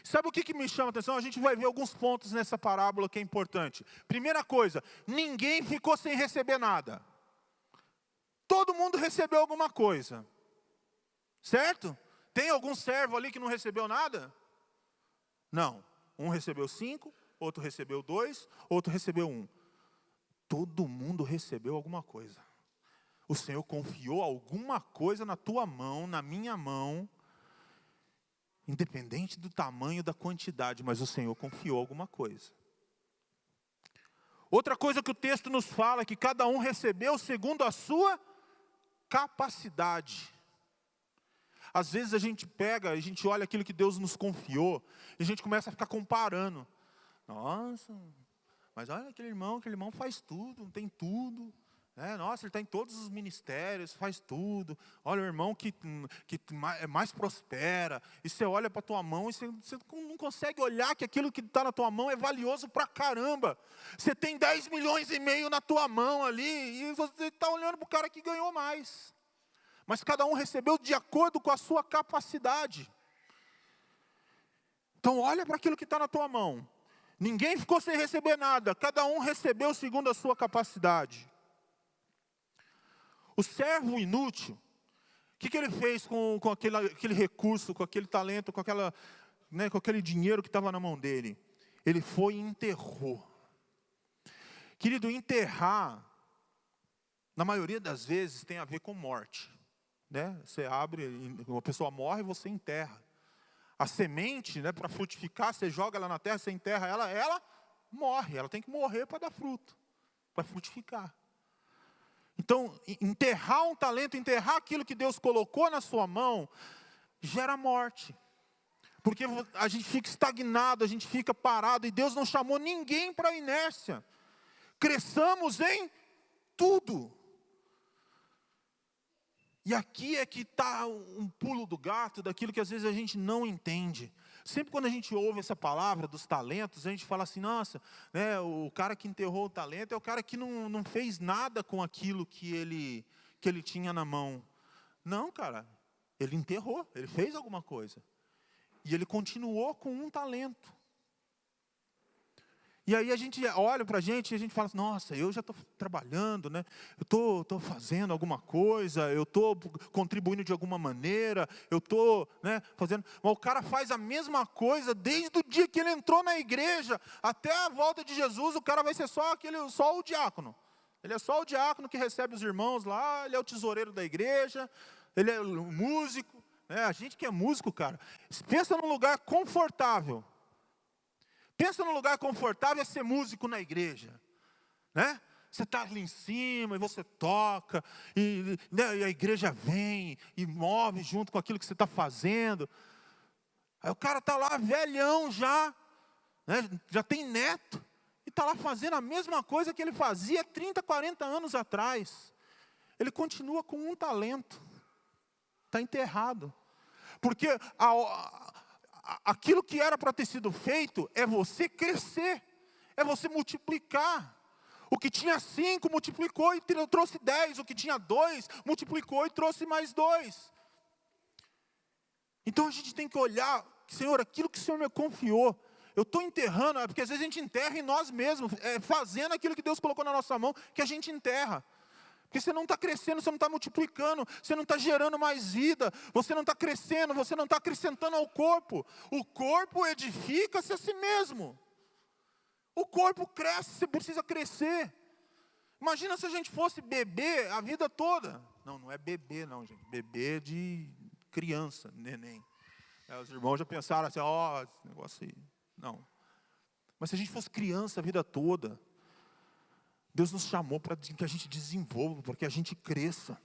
Sabe o que me chama a atenção? A gente vai ver alguns pontos nessa parábola que é importante. Primeira coisa, ninguém ficou sem receber nada. Todo mundo recebeu alguma coisa. Certo? Tem algum servo ali que não recebeu nada? Não. Um recebeu 5, outro recebeu 2, outro recebeu 1. Todo mundo recebeu alguma coisa. O Senhor confiou alguma coisa na tua mão, na minha mão, independente do tamanho, da quantidade, mas o Senhor confiou alguma coisa. Outra coisa que o texto nos fala é que cada um recebeu segundo a sua capacidade. Às vezes a gente olha aquilo que Deus nos confiou, e a gente começa a ficar comparando. Nossa, mas olha aquele irmão faz tudo, tem tudo. Nossa, ele está em todos os ministérios, faz tudo. Olha, o irmão que mais prospera. E você olha para a tua mão e você não consegue olhar que aquilo que está na tua mão é valioso pra caramba. Você tem 10 milhões e meio na tua mão ali e você está olhando para o cara que ganhou mais. Mas cada um recebeu de acordo com a sua capacidade. Então olha para aquilo que está na tua mão. Ninguém ficou sem receber nada. Cada um recebeu segundo a sua capacidade. O servo inútil, o que ele fez com aquele recurso, com aquele talento, com aquele dinheiro que estava na mão dele? Ele foi e enterrou. Querido, enterrar, na maioria das vezes, tem a ver com morte. Você abre, uma pessoa morre e você enterra. A semente, para frutificar, você joga ela na terra, você enterra ela morre. Ela tem que morrer para dar fruto, para frutificar. Então, enterrar um talento, enterrar aquilo que Deus colocou na sua mão, gera morte. Porque a gente fica estagnado, a gente fica parado, e Deus não chamou ninguém para a inércia. Cresçamos em tudo. E aqui é que está um pulo do gato daquilo que às vezes a gente não entende. Sempre quando a gente ouve essa palavra dos talentos, a gente fala assim, nossa, o cara que enterrou o talento é o cara que não fez nada com aquilo que ele tinha na mão. Não, cara, ele enterrou, ele fez alguma coisa. E ele continuou com um talento. E aí a gente olha para a gente e a gente fala assim, nossa, eu já estou trabalhando, eu estou fazendo alguma coisa, eu estou contribuindo de alguma maneira, eu estou fazendo. Mas o cara faz a mesma coisa desde o dia que ele entrou na igreja, até a volta de Jesus, o cara vai ser só o diácono. Ele é só o diácono que recebe os irmãos lá, ele é o tesoureiro da igreja, ele é o músico. A gente que é músico, cara, pensa num lugar confortável. Pensa num lugar confortável é ser músico na igreja, Você está ali em cima e você toca, e a igreja vem e move junto com aquilo que você está fazendo. Aí o cara está lá velhão já, já tem neto, e está lá fazendo a mesma coisa que ele fazia 30, 40 anos atrás. Ele continua com um talento, está enterrado. Porque aquilo que era para ter sido feito é você crescer, é você multiplicar. O que tinha 5 multiplicou e trouxe 10, o que tinha 2 multiplicou e trouxe mais 2. Então a gente tem que olhar, Senhor, aquilo que o Senhor me confiou, eu estou enterrando, porque às vezes a gente enterra em nós mesmos, fazendo aquilo que Deus colocou na nossa mão, que a gente enterra. Porque você não está crescendo, você não está multiplicando, você não está gerando mais vida, você não está crescendo, você não está acrescentando ao corpo. O corpo edifica-se a si mesmo. O corpo cresce, você precisa crescer. Imagina se a gente fosse bebê a vida toda. Não é bebê não, gente. Bebê de criança, neném. Os irmãos já pensaram assim, esse negócio aí. Não. Mas se a gente fosse criança a vida toda, Deus nos chamou para que a gente desenvolva, para que a gente cresça.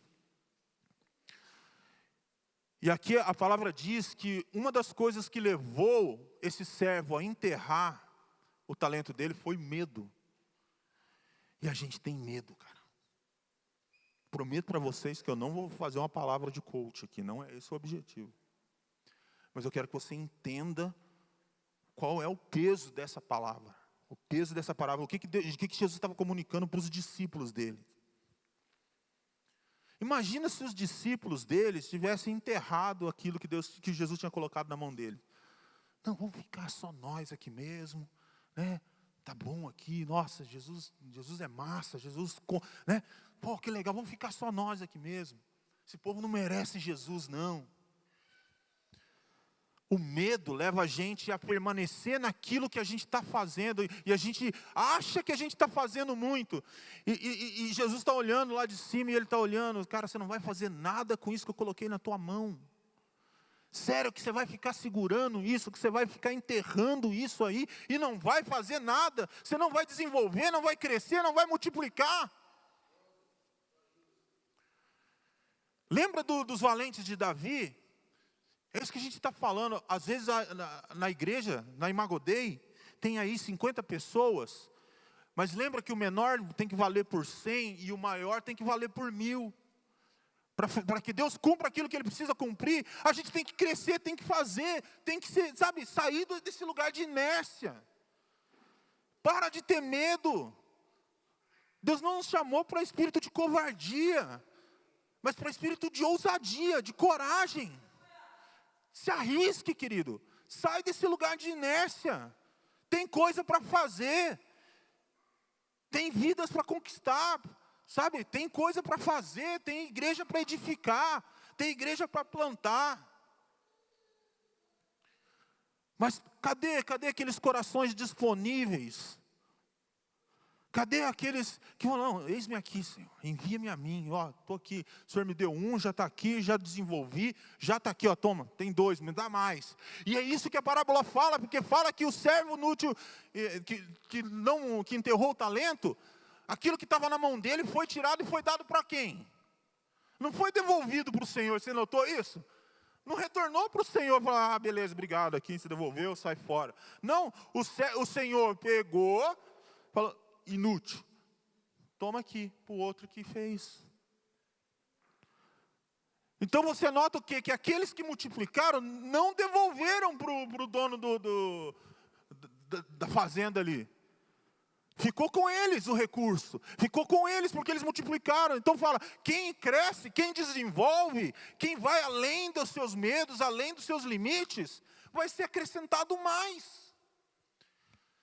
E aqui a palavra diz que uma das coisas que levou esse servo a enterrar o talento dele foi medo. E a gente tem medo, cara. Prometo para vocês que eu não vou fazer uma palavra de coach aqui, não é esse o objetivo. Mas eu quero que você entenda qual é o peso dessa palavra. O peso dessa palavra, o que Jesus estava comunicando para os discípulos dele. Imagina se os discípulos dele tivessem enterrado aquilo que Jesus tinha colocado na mão dele. Não, vamos ficar só nós aqui mesmo, Tá bom aqui, nossa, Jesus é massa, Pô, que legal, vamos ficar só nós aqui mesmo. Esse povo não merece Jesus, não. O medo leva a gente a permanecer naquilo que a gente está fazendo. E a gente acha que a gente está fazendo muito. E Jesus está olhando lá de cima e Ele está olhando. Cara, você não vai fazer nada com isso que eu coloquei na tua mão. Sério que você vai ficar segurando isso, que você vai ficar enterrando isso aí e não vai fazer nada. Você não vai desenvolver, não vai crescer, não vai multiplicar. Lembra dos valentes de Davi? É isso que a gente está falando. Às vezes na igreja, na Imago Dei, tem aí 50 pessoas. Mas lembra que o menor tem que valer por 100 e o maior tem que valer por 1000. Para que Deus cumpra aquilo que Ele precisa cumprir, a gente tem que crescer, tem que fazer, tem que ser, sair desse lugar de inércia. Para de ter medo. Deus não nos chamou para espírito de covardia, mas para espírito de ousadia, de coragem. Se arrisque, querido. Sai desse lugar de inércia. Tem coisa para fazer. Tem vidas para conquistar. Tem coisa para fazer, tem igreja para edificar, tem igreja para plantar. Mas cadê aqueles corações disponíveis? Cadê aqueles que falam, não, eis-me aqui, Senhor, envia-me a mim, estou aqui, o Senhor me deu um, já está aqui, já desenvolvi, já está aqui, toma, tem 2, me dá mais. E é isso que a parábola fala, porque fala que o servo inútil, que enterrou o talento, aquilo que estava na mão dele foi tirado e foi dado para quem? Não foi devolvido para o Senhor, você notou isso? Não retornou para o Senhor, falou, beleza, obrigado, aqui você devolveu, sai fora. Não, o Senhor pegou, falou, inútil, toma aqui, para o outro que fez. Então você nota o quê? Que aqueles que multiplicaram não devolveram para o dono da fazenda ali. Ficou com eles o recurso, ficou com eles porque eles multiplicaram. Então fala, quem cresce, quem desenvolve, quem vai além dos seus medos, além dos seus limites, vai ser acrescentado mais.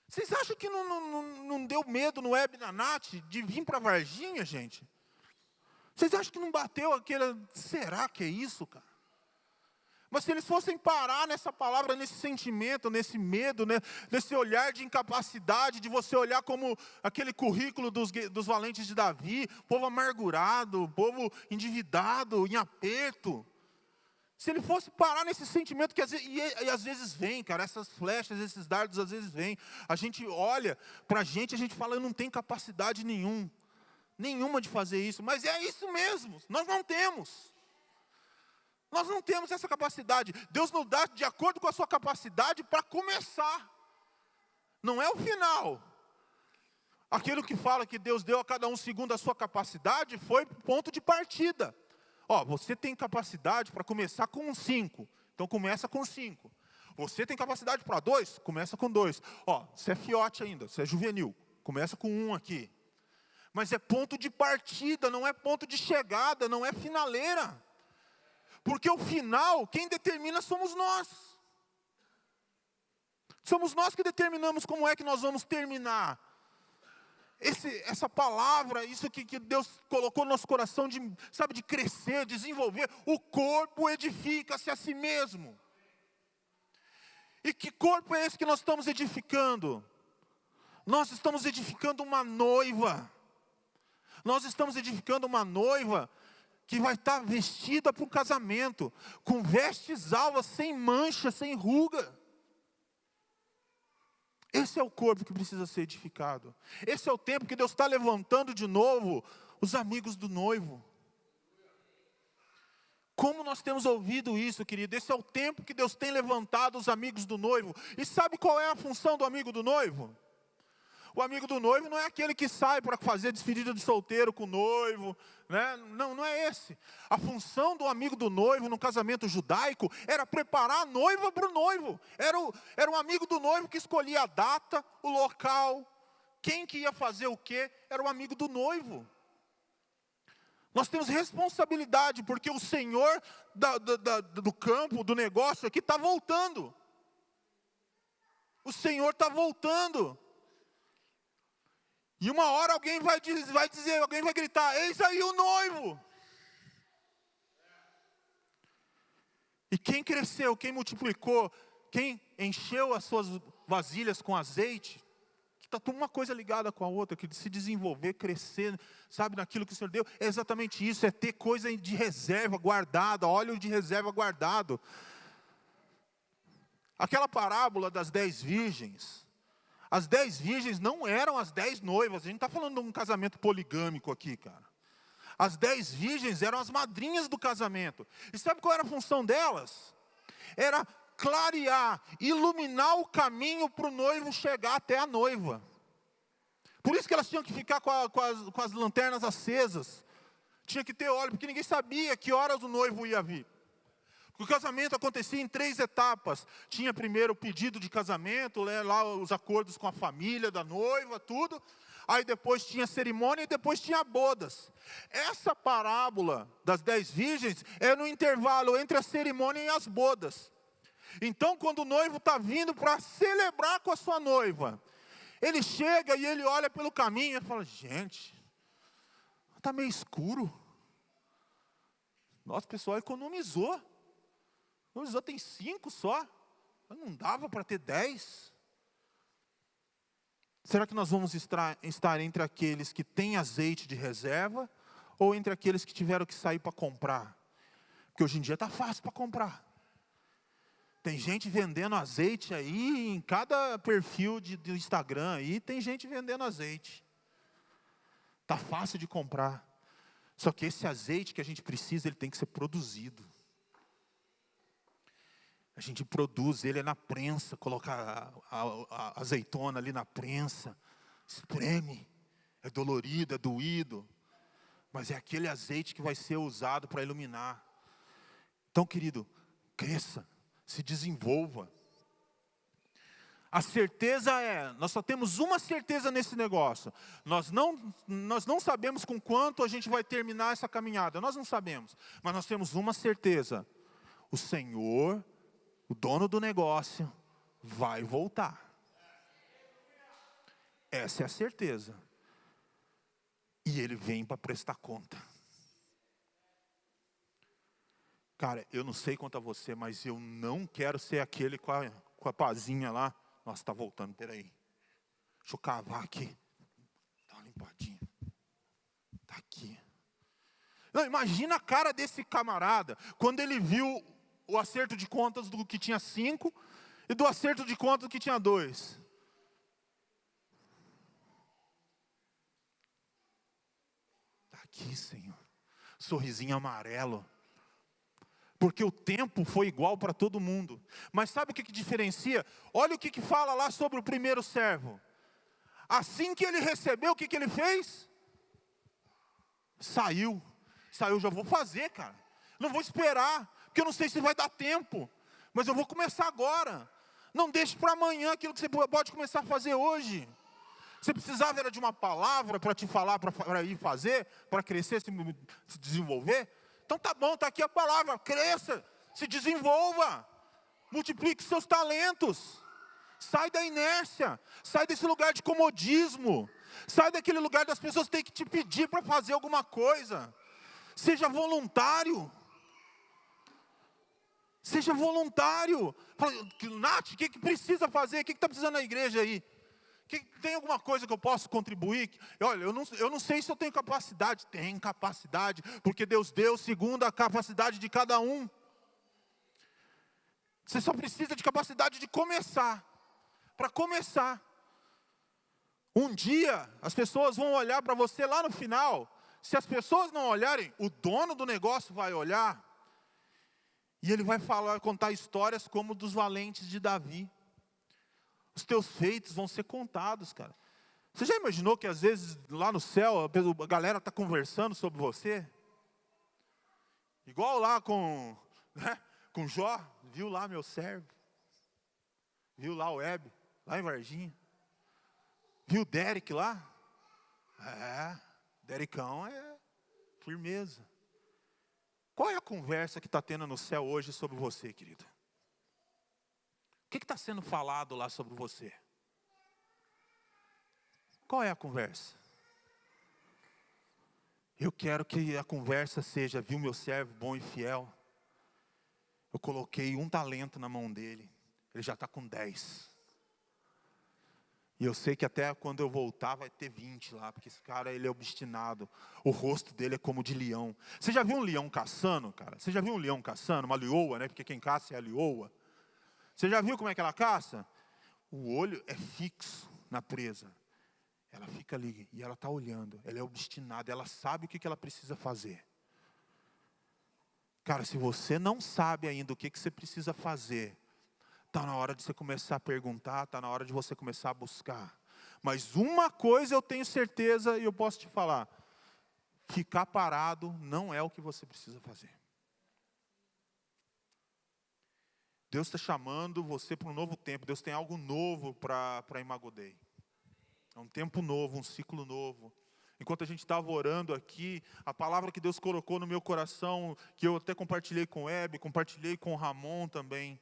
Vocês acham que não deu medo no Web na Nath de vir para Varginha, gente? Vocês acham que não bateu aquele, será que é isso, cara? Mas se eles fossem parar nessa palavra, nesse sentimento, nesse medo, né, nesse olhar de incapacidade, de você olhar como aquele currículo dos valentes de Davi, povo amargurado, povo endividado, em aperto. Se ele fosse parar nesse sentimento, que às vezes vem, cara, essas flechas, esses dardos às vezes vêm. A gente olha para a gente fala, eu não tenho capacidade nenhuma de fazer isso. Mas é isso mesmo, nós não temos. Nós não temos essa capacidade. Deus nos dá de acordo com a sua capacidade para começar. Não é o final. Aquilo que fala que Deus deu a cada um segundo a sua capacidade foi ponto de partida. Você tem capacidade para começar com 5. Então começa com 5. Você tem capacidade para 2? Começa com 2. Você é fiote ainda, você é juvenil. Começa com 1 aqui. Mas é ponto de partida, não é ponto de chegada, não é finaleira. Porque o final, quem determina somos nós. Somos nós que determinamos como é que nós vamos terminar. Essa palavra, isso que Deus colocou no nosso coração, de crescer, desenvolver. O corpo edifica-se a si mesmo. E que corpo é esse que nós estamos edificando? Nós estamos edificando uma noiva. Nós estamos edificando uma noiva que vai estar vestida para o casamento, com vestes alvas, sem mancha, sem ruga. Esse é o corpo que precisa ser edificado. Esse é o tempo que Deus está levantando de novo os amigos do noivo. Como nós temos ouvido isso, querido? Esse é o tempo que Deus tem levantado os amigos do noivo. E sabe qual é a função do amigo do noivo? O amigo do noivo não é aquele que sai para fazer despedida de solteiro com o noivo, né? Não é esse. A função do amigo do noivo no casamento judaico era preparar a noiva para o noivo. Era um amigo do noivo que escolhia a data, o local, quem que ia fazer o quê, era o amigo do noivo. Nós temos responsabilidade, porque o Senhor do campo, do negócio aqui está voltando. O Senhor está voltando. E uma hora alguém vai dizer, alguém vai gritar, eis aí o noivo. E quem cresceu, quem multiplicou, quem encheu as suas vasilhas com azeite, que está tudo uma coisa ligada com a outra, que de se desenvolver, crescer, naquilo que o Senhor deu, é exatamente isso, é ter coisa de reserva guardada, óleo de reserva guardado. Aquela parábola das 10 virgens, as 10 virgens não eram as 10 noivas. A gente não está falando de um casamento poligâmico aqui, cara. As 10 virgens eram as madrinhas do casamento. E sabe qual era a função delas? Era clarear, iluminar o caminho para o noivo chegar até a noiva. Por isso que elas tinham que ficar com as lanternas acesas. Tinha que ter óleo, porque ninguém sabia que horas o noivo ia vir. O casamento acontecia em 3 etapas. Tinha primeiro o pedido de casamento, lá os acordos com a família da noiva, tudo. Aí depois tinha a cerimônia e depois tinha bodas. Essa parábola das 10 virgens é no intervalo entre a cerimônia e as bodas. Então, quando o noivo está vindo para celebrar com a sua noiva, ele chega e ele olha pelo caminho e fala: gente, está meio escuro. Nossa, o pessoal economizou. Tem 5 só. Não dava para ter 10. Será que nós vamos estar entre aqueles que têm azeite de reserva ou entre aqueles que tiveram que sair para comprar? Porque hoje em dia está fácil para comprar. Tem gente vendendo azeite aí, em cada perfil do Instagram aí, tem gente vendendo azeite. Está fácil de comprar. Só que esse azeite que a gente precisa, ele tem que ser produzido. A gente produz ele na prensa, coloca a azeitona ali na prensa, espreme, é dolorido, é doído, mas é aquele azeite que vai ser usado para iluminar. Então, querido, cresça, se desenvolva. A certeza nós só temos uma certeza nesse negócio. Nós não sabemos com quanto a gente vai terminar essa caminhada, nós não sabemos, mas nós temos uma certeza: o Senhor, o dono do negócio, vai voltar. Essa é a certeza. E Ele vem para prestar conta. Cara, eu não sei quanto a você, mas eu não quero ser aquele com a pazinha lá. Nossa, está voltando, peraí. Deixa eu cavar aqui. Dá uma limpadinha. Está aqui. Não, imagina a cara desse camarada, quando ele viu o acerto de contas do que tinha 5 e do acerto de contas do que tinha 2. Está aqui, Senhor. Sorrisinho amarelo. Porque o tempo foi igual para todo mundo. Mas sabe o que diferencia? Olha o que fala lá sobre o primeiro servo. Assim que ele recebeu, o que ele fez? Saiu, já vou fazer, cara. Não vou esperar, porque eu não sei se vai dar tempo. Mas eu vou começar agora. Não deixe para amanhã aquilo que você pode começar a fazer hoje. Você precisava era de uma palavra para te falar, para ir fazer, para crescer, se desenvolver. Então tá bom, está aqui a palavra: cresça, se desenvolva, multiplique seus talentos, sai da inércia, sai desse lugar de comodismo, sai daquele lugar das pessoas terem que te pedir para fazer alguma coisa. Seja voluntário. Seja voluntário. Fala: Nath, o que precisa fazer? O que está precisando na igreja aí? Tem alguma coisa que eu posso contribuir? Olha, eu não sei se eu tenho capacidade. Tem capacidade, porque Deus deu segundo a capacidade de cada um. Você só precisa de capacidade de começar. Para começar. Um dia, as pessoas vão olhar para você lá no final. Se as pessoas não olharem, o dono do negócio vai olhar. E ele vai contar histórias como dos valentes de Davi. Os teus feitos vão ser contados, cara. Você já imaginou que às vezes lá no céu a galera está conversando sobre você? Igual lá com Jó, viu lá meu servo? Viu lá o Hebe, lá em Varginha? Viu o Derek lá? Derecão é firmeza. Qual é a conversa que está tendo no céu hoje sobre você, querido? O que está sendo falado lá sobre você? Qual é a conversa? Eu quero que a conversa seja: viu meu servo bom e fiel? Eu coloquei 1 talento na mão dele, ele já está com 10. E eu sei que até quando eu voltar vai ter 20 lá, porque esse cara, ele é obstinado. O rosto dele é como de leão. Você já viu um leão caçando, cara? Você já viu um leão caçando? Uma leoa, né? Porque quem caça é a leoa. Você já viu como é que ela caça? O olho é fixo na presa. Ela fica ali e ela está olhando. Ela é obstinada, ela sabe o que ela precisa fazer. Cara, se você não sabe ainda o que você precisa fazer, está na hora de você começar a perguntar, está na hora de você começar a buscar. Mas uma coisa eu tenho certeza e eu posso te falar: ficar parado não é o que você precisa fazer. Deus está chamando você para um novo tempo. Deus tem algo novo para Imago Dei. É um tempo novo, um ciclo novo. Enquanto a gente estava orando aqui, a palavra que Deus colocou no meu coração, que eu até compartilhei com o Hebe, compartilhei com o Ramon também.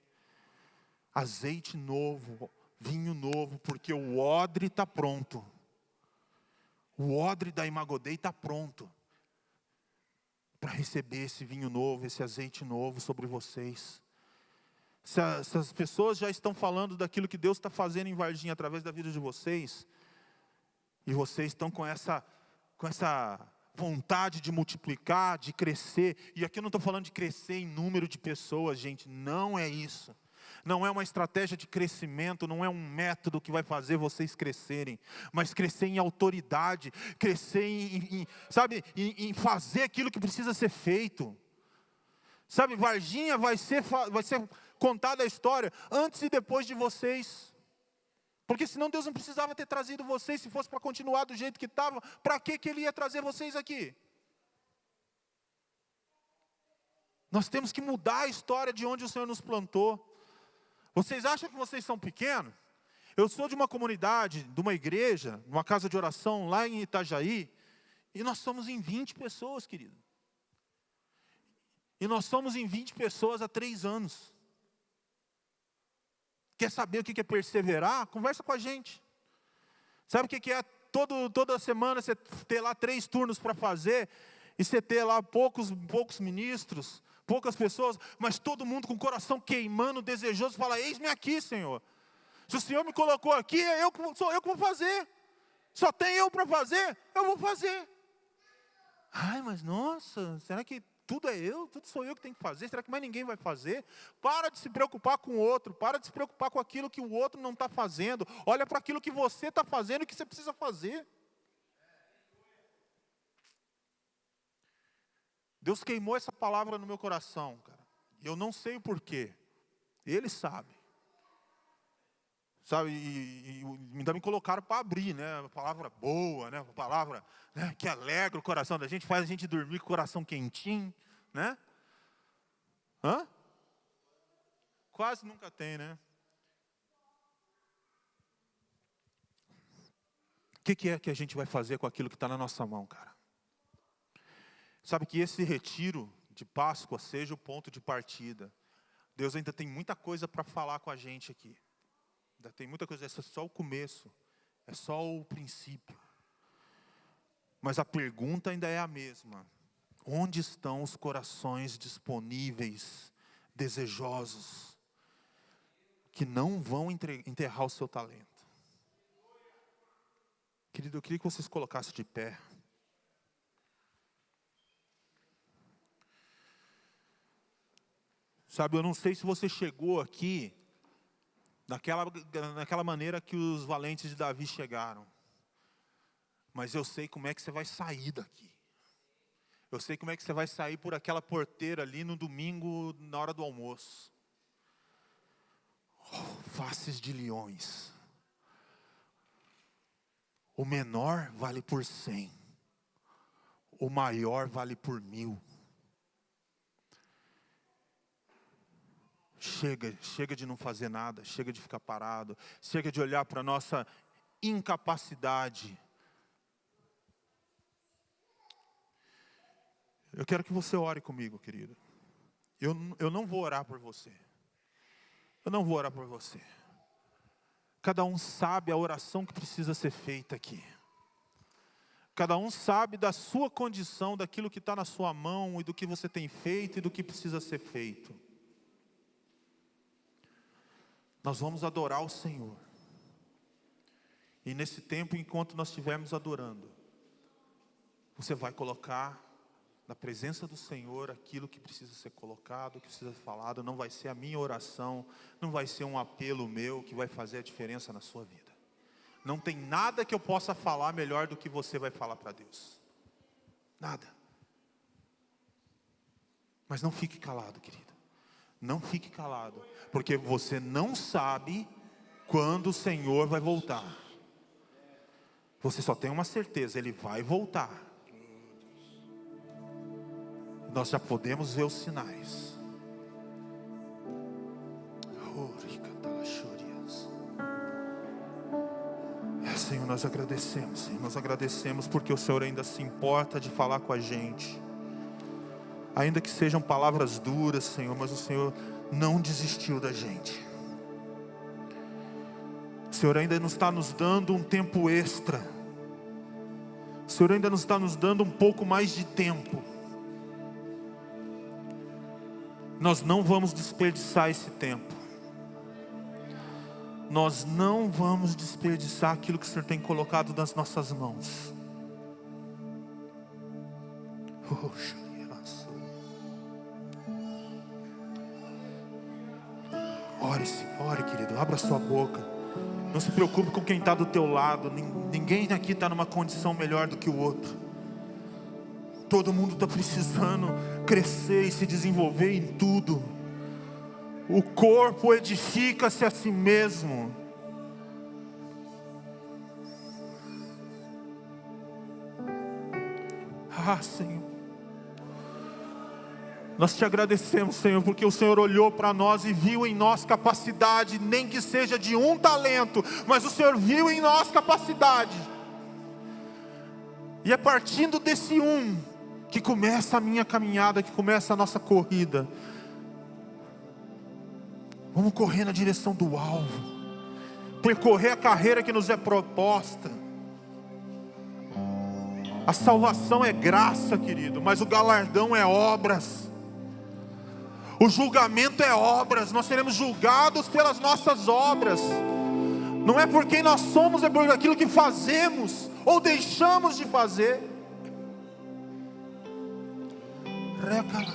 Azeite novo, vinho novo, porque o odre está pronto. O odre da Imago Dei está pronto para receber esse vinho novo, esse azeite novo sobre vocês. Se as pessoas já estão falando daquilo que Deus está fazendo em Varginha através da vida de vocês, e vocês estão com essa vontade de multiplicar, de crescer, e aqui eu não estou falando de crescer em número de pessoas, gente, não é isso. Não é uma estratégia de crescimento, não é um método que vai fazer vocês crescerem, mas crescer em autoridade, crescer em fazer aquilo que precisa ser feito. Sabe, Varginha vai ser contada a história antes e depois de vocês. Porque senão Deus não precisava ter trazido vocês, se fosse para continuar do jeito que estava, para que Ele ia trazer vocês aqui? Nós temos que mudar a história de onde o Senhor nos plantou. Vocês acham que vocês são pequenos? Eu sou de uma comunidade, de uma igreja, uma casa de oração lá em Itajaí, e nós somos em 20 pessoas, querido. E nós somos em 20 pessoas há 3 anos. Quer saber o que é perseverar? Conversa com a gente. Sabe o que é toda semana você ter lá 3 turnos para fazer, e você ter lá poucos ministros, poucas pessoas, mas todo mundo com o coração queimando, desejoso, fala: eis-me aqui, Senhor. Se o Senhor me colocou aqui, sou eu que vou fazer. Só tem eu para fazer, eu vou fazer. Ai, mas nossa, será que tudo é eu? Tudo sou eu que tenho que fazer? Será que mais ninguém vai fazer? Para de se preocupar com o outro, para de se preocupar com aquilo que o outro não está fazendo. Olha para aquilo que você está fazendo e que você precisa fazer. Deus queimou essa palavra no meu coração, cara. E eu não sei o porquê. Ele sabe. Sabe, e ainda me colocaram para abrir, né? Uma palavra boa, né? Uma palavra, né, que alegra o coração da gente, faz a gente dormir com o coração quentinho, né? Hã? Quase nunca tem, né? O que é que a gente vai fazer com aquilo que está na nossa mão, cara? Sabe, que esse retiro de Páscoa seja o ponto de partida. Deus ainda tem muita coisa para falar com a gente aqui. Ainda tem muita coisa, esse é só o começo, é só o princípio. Mas a pergunta ainda é a mesma: onde estão os corações disponíveis, desejosos, que não vão enterrar o seu talento? Querido, eu queria que vocês colocassem de pé. Sabe, eu não sei se você chegou aqui naquela maneira que os valentes de Davi chegaram. Mas eu sei como é que você vai sair daqui. Eu sei como é que você vai sair por aquela porteira ali no domingo, na hora do almoço. Faces de leões. O menor vale por 100. O maior vale por 1000. Chega de não fazer nada, chega de ficar parado, chega de olhar para a nossa incapacidade. Eu quero que você ore comigo, querido. Eu não vou orar por você. Eu não vou orar por você. Cada um sabe a oração que precisa ser feita aqui. Cada um sabe da sua condição, daquilo que está na sua mão, e do que você tem feito, e do que precisa ser feito. Nós vamos adorar o Senhor. E nesse tempo, enquanto nós estivermos adorando, você vai colocar na presença do Senhor aquilo que precisa ser colocado, o que precisa ser falado. Não vai ser a minha oração, não vai ser um apelo meu que vai fazer a diferença na sua vida. Não tem nada que eu possa falar melhor do que você vai falar para Deus. Nada. Mas não fique calado, querido. Não fique calado, porque você não sabe quando o Senhor vai voltar. Você só tem uma certeza: Ele vai voltar. Nós já podemos ver os sinais. Senhor, nós agradecemos, Senhor, nós agradecemos porque o Senhor ainda se importa de falar com a gente. Ainda que sejam palavras duras, Senhor, mas o Senhor não desistiu da gente. O Senhor ainda nos está nos dando um tempo extra. O Senhor ainda nos está nos dando um pouco mais de tempo. Nós não vamos desperdiçar esse tempo. Nós não vamos desperdiçar aquilo que o Senhor tem colocado nas nossas mãos. Ore, querido, abra sua boca. Não se preocupe com quem está do teu lado. Ninguém aqui está numa condição melhor do que o outro. Todo mundo está precisando crescer e se desenvolver em tudo. O corpo edifica-se a si mesmo. Senhor, nós te agradecemos, Senhor, porque o Senhor olhou para nós e viu em nós capacidade, nem que seja de um talento, mas o Senhor viu em nós capacidade. E é partindo desse que começa a minha caminhada, que começa a nossa corrida. Vamos correr na direção do alvo, percorrer a carreira que nos é proposta. A salvação é graça, querido, mas o galardão é obras. O julgamento é obras. Nós seremos julgados pelas nossas obras. Não é por quem nós somos, é por aquilo que fazemos ou deixamos de fazer. Recala,